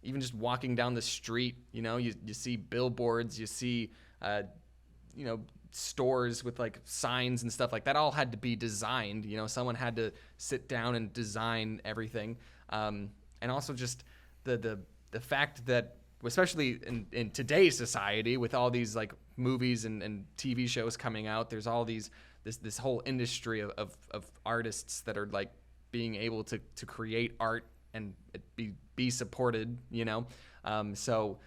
even just walking down the street, you know, you see billboards, you see, you know, stores with like signs and stuff like that. All had to be designed. You know, someone had to sit down and design everything. And also just the fact that, especially in today's society, with all these like movies and TV shows coming out, there's all this whole industry of artists that are like being able to create art and be supported, you know? So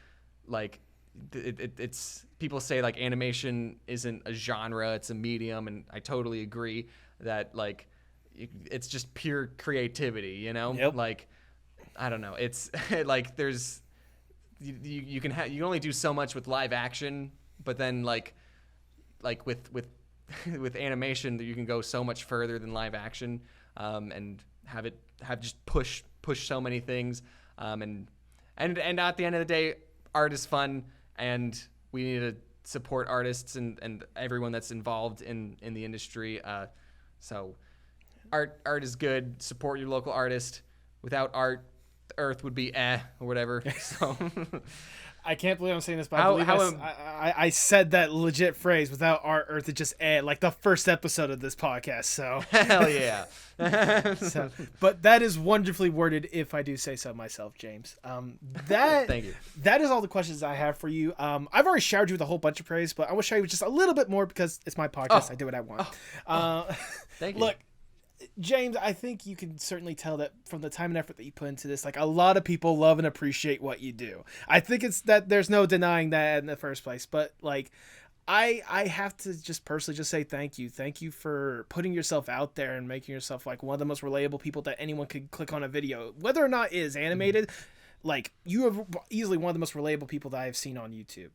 like it's people say like animation isn't a genre, it's a medium. And I totally agree that like, it's just pure creativity, you know? Yep. Like, I don't know. It's like, there's, you can only do so much with live action, but then like with animation, you can go so much further than live action, and have just push so many things, and at the end of the day, art is fun, and we need to support artists and everyone that's involved in the industry. So art is good. Support your local artist. Without art, the earth would be or whatever. So I can't believe I'm saying this, but I said that legit phrase, without art, earth is just like the first episode of this podcast. So hell yeah. But that is wonderfully worded, if I do say so myself, James. Thank you. That is all the questions I have for you. I've already showered you with a whole bunch of praise, but I will show you just a little bit more because it's my podcast. I do what I want. Thank you. Look, James, I think you can certainly tell that from the time and effort that you put into this, like, a lot of people love and appreciate what you do. I think it's that there's no denying that in the first place, but like, I have to just personally just say thank you. Thank you for putting yourself out there and making yourself like one of the most relatable people that anyone could click on a video, whether or not it is animated. Like, you are easily one of the most relatable people that I have seen on YouTube.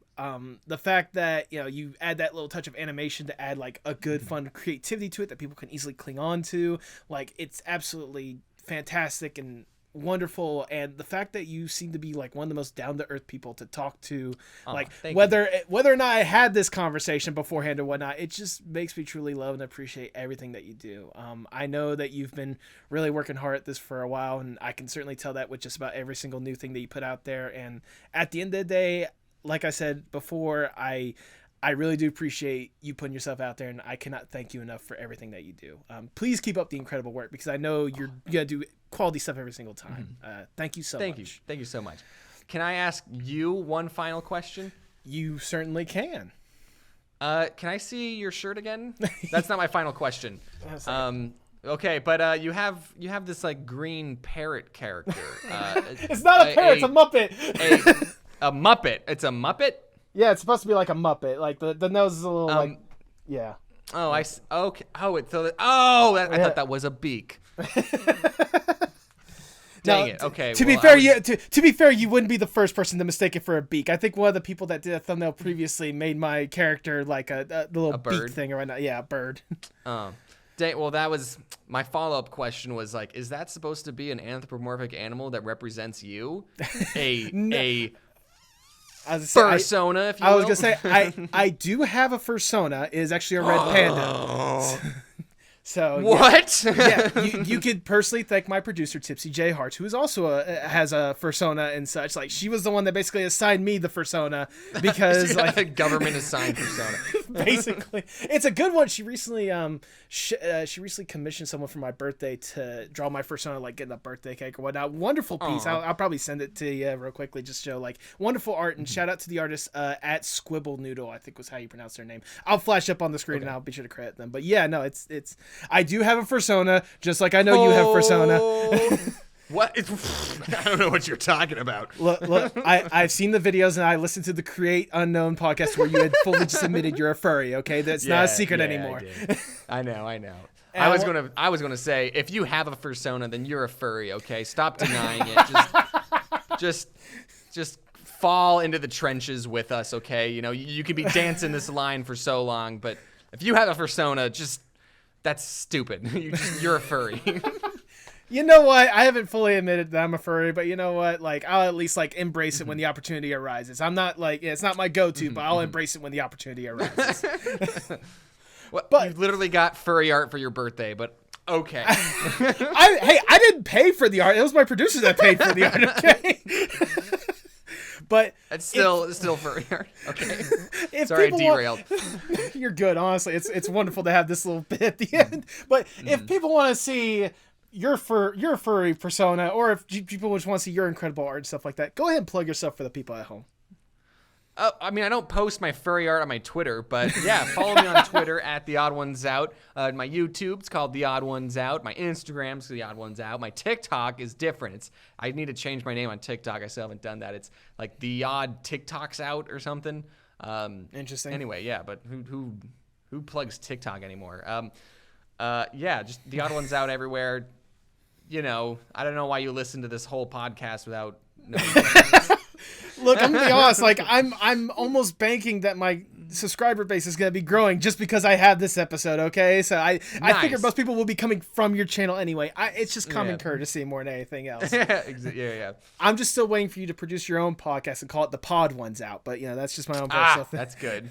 The fact that, you know, you add that little touch of animation to add like a good, fun creativity to it that people can easily cling on to, like, it's absolutely fantastic. And wonderful, and the fact that you seem to be like one of the most down to earth people to talk to, like whether or not I had this conversation beforehand or whatnot, it just makes me truly love and appreciate everything that you do. I know that you've been really working hard at this for a while, and I can certainly tell that with just about every single new thing that you put out there. And at the end of the day, like I said before, I really do appreciate you putting yourself out there, and I cannot thank you enough for everything that you do. Please keep up the incredible work, because I know you're going to do quality stuff every single time. Thank you so much. Thank you so much. Can I ask you one final question? You certainly can. Can I see your shirt again? That's not my final question. Okay, but you have this like green parrot character. It's not a parrot, it's a Muppet. A Muppet. It's a Muppet? Yeah, it's supposed to be like a Muppet. Like the nose is a little like, yeah. Oh, okay. Oh, I thought that was a beak. Dang it. Okay. To be fair, you wouldn't be the first person to mistake it for a beak. I think one of the people that did a thumbnail previously made my character like a little beak thing or whatnot. Yeah, a bird. Dang, well, that was my follow-up question. Was like, is that supposed to be an anthropomorphic animal that represents you? A fursona, if you will. I was gonna say I do have a fursona. It is actually a red panda. So what? Yeah, you could personally thank my producer Tipsy J Hart, who is also has a fursona and such. Like, she was the one that basically assigned me the fursona because like a government assigned fursona. Basically, it's a good one. She recently she recently commissioned someone for my birthday to draw my fursona, like getting a birthday cake or whatnot. Wonderful piece. I'll probably send it to you real quickly, just show like wonderful art. And shout out to the artist at Squibble Noodle, I think was how you pronounce their name. I'll flash up on the screen and I'll be sure to credit them. But yeah, no, it's. I do have a fursona, just like I know you have fursona. What? I don't know what you're talking about. Look, I've seen the videos and I listened to the Create Unknown podcast where you had fully just admitted you're a furry. Okay, that's not a secret anymore. I know. I was gonna say, if you have a fursona, then you're a furry. Okay, stop denying it. Just fall into the trenches with us. Okay, you know you could be dancing this line for so long, but if you have a fursona, that's stupid. You're a furry. You know what? I haven't fully admitted that I'm a furry, but you know what? Like, I'll at least like embrace it when the opportunity arises. I'm not like, it's not my go-to, but I'll embrace it when the opportunity arises. Well, but you literally got furry art for your birthday, but okay. I didn't pay for the art. It was my producer that paid for the art. Okay. But it's still furry art. Okay. Sorry, I derailed. You're good, honestly. It's wonderful to have this little bit at the end. But if people want to see your furry persona, or if people just want to see your incredible art and stuff like that, go ahead and plug yourself for the people at home. I mean, I don't post my furry art on my Twitter, but yeah, follow me on Twitter at TheOdd1sOut. My YouTube, it's called TheOdd1sOut. My Instagram's TheOdd1sOut. My TikTok is different. I need to change my name on TikTok. I still haven't done that. It's like TheOdd1sOut out or something. Interesting. Anyway, yeah, but who plugs TikTok anymore? Yeah, just TheOdd1sOut everywhere. You know, I don't know why you listen to this whole podcast without knowing. Look, I'm gonna be honest. Like, I'm almost banking that my subscriber base is gonna be growing just because I have this episode. Okay, so I figure most people will be coming from your channel anyway. It's just common courtesy more than anything else. Yeah. I'm just still waiting for you to produce your own podcast and call it the TheOdd1sOut. But you know, that's just my own personal thing. That's good.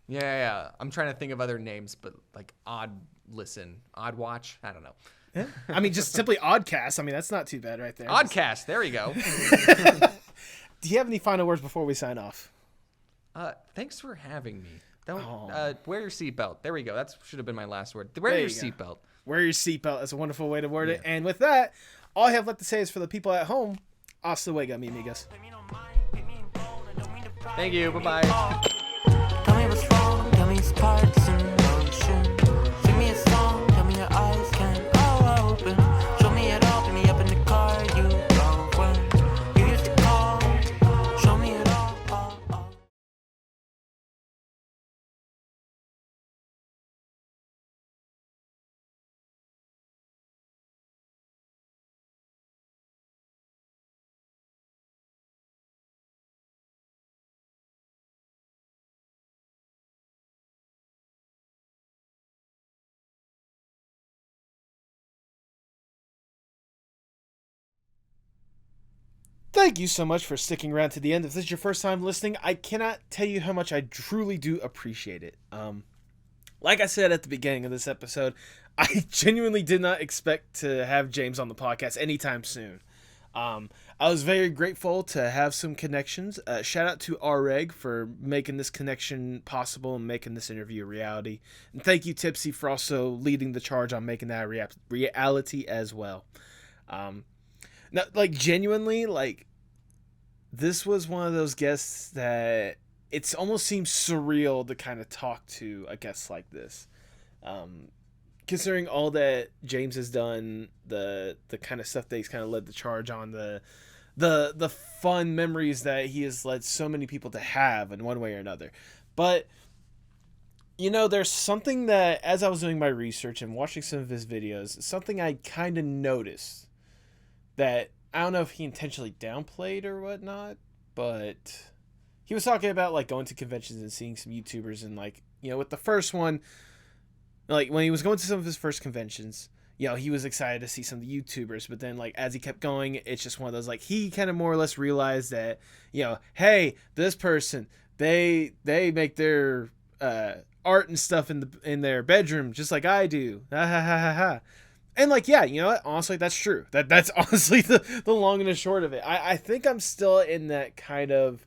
Yeah. I'm trying to think of other names, but like Odd Listen, Odd Watch. I don't know. Yeah. I mean, just simply Oddcast. I mean, that's not too bad right there. Oddcast. There you go. Do you have any final words before we sign off? Thanks for having me. Don't wear your seatbelt. There we go. That should have been my last word. Wear your seatbelt. Wear your seatbelt. That's a wonderful way to word it. And with that, all I have left to say is for the people at home, hasta luego, mi amigos. Thank you. Bye-bye. Tell me what's wrong. Tell me it's parts in motion. Sing me a song. Tell me your eyes can all open. Show me it all. Put me up in the car. You go when. thank you so much for sticking around to the end. If this is your first time listening, I cannot tell you how much I truly do appreciate it. Like I said at the beginning of this episode, I genuinely did not expect to have James on the podcast anytime soon. I was very grateful to have some connections. Shout out to REG for making this connection possible and making this interview a reality. And thank you, Tipsy, for also leading the charge on making that a reality as well. Now, like, genuinely, like, this was one of those guests that it almost seems surreal to kind of talk to a guest like this. Considering all that James has done, the kind of stuff that he's kind of led the charge on, the fun memories that he has led so many people to have in one way or another. But, you know, there's something that, as I was doing my research and watching some of his videos, something I kind of noticed that, I don't know if he intentionally downplayed or whatnot, but he was talking about, like, going to conventions and seeing some YouTubers, and, like, you know, with the first one, like, when he was going to some of his first conventions, you know, he was excited to see some of the YouTubers, but then, like, as he kept going, it's just one of those, like, he kind of more or less realized that, you know, hey, this person, they make their art and stuff in their bedroom just like I do. Ha ha ha ha ha. And, like, yeah, you know what? Honestly, that's true. That's honestly the long and the short of it. I think I'm still in that kind of,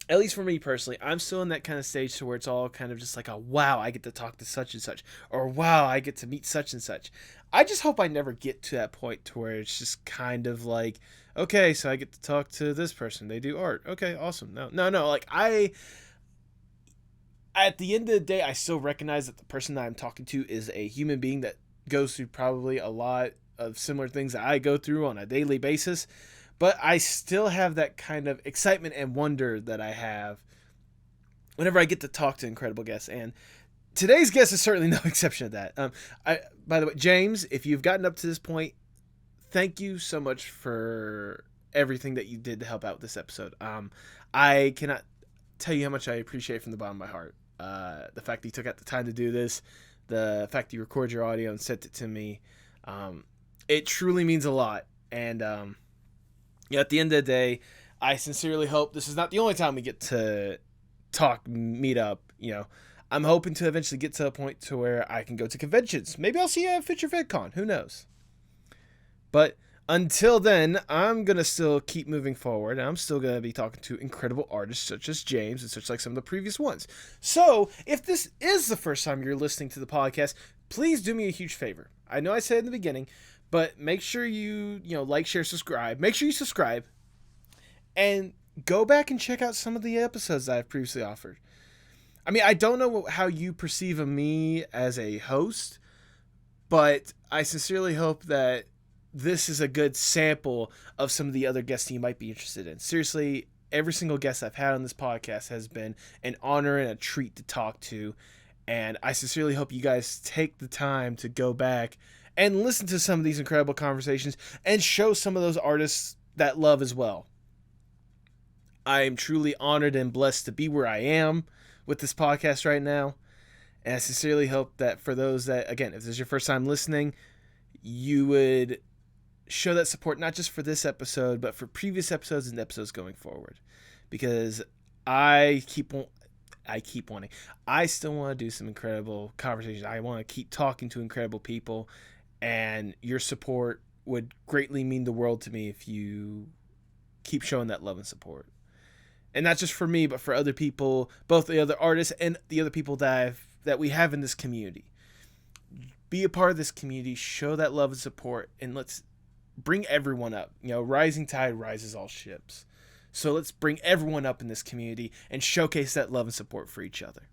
at least for me personally, I'm still in that kind of stage to where it's all kind of just like, wow, I get to talk to such and such, or wow, I get to meet such and such. I just hope I never get to that point to where it's just kind of like, okay, so I get to talk to this person. They do art. Okay, awesome. No. Like, at the end of the day, I still recognize that the person that I'm talking to is a human being that goes through probably a lot of similar things that I go through on a daily basis, but I still have that kind of excitement and wonder that I have whenever I get to talk to incredible guests, and today's guest is certainly no exception to that. By the way, James, if you've gotten up to this point, thank you so much for everything that you did to help out this episode. I cannot tell you how much I appreciate from the bottom of my heart. The fact that you took out the time to do this, the fact that you recorded your audio and sent it to me, it truly means a lot. And at the end of the day, I sincerely hope this is not the only time we get to talk, meet up. You know, I'm hoping to eventually get to a point to where I can go to conventions. Maybe I'll see you at Future VidCon. Who knows? But until then, I'm going to still keep moving forward. And I'm still going to be talking to incredible artists such as James and such like some of the previous ones. So if this is the first time you're listening to the podcast, please do me a huge favor. I know I said in the beginning, but make sure you like, share, subscribe. Make sure you subscribe. And go back and check out some of the episodes that I've previously offered. I mean, I don't know how you perceive of me as a host, but I sincerely hope that this is a good sample of some of the other guests you might be interested in. Seriously, every single guest I've had on this podcast has been an honor and a treat to talk to. And I sincerely hope you guys take the time to go back and listen to some of these incredible conversations and show some of those artists that love as well. I am truly honored and blessed to be where I am with this podcast right now. And I sincerely hope that for those that, again, if this is your first time listening, you would show that support, not just for this episode, but for previous episodes and episodes going forward. Because I still want to do some incredible conversations. I want to keep talking to incredible people, and your support would greatly mean the world to me if you keep showing that love and support. And not just for me, but for other people, both the other artists and the other people that we have in this community. Be a part of this community, show that love and support, and let's bring everyone up. You know, rising tide rises all ships. So let's bring everyone up in this community and showcase that love and support for each other.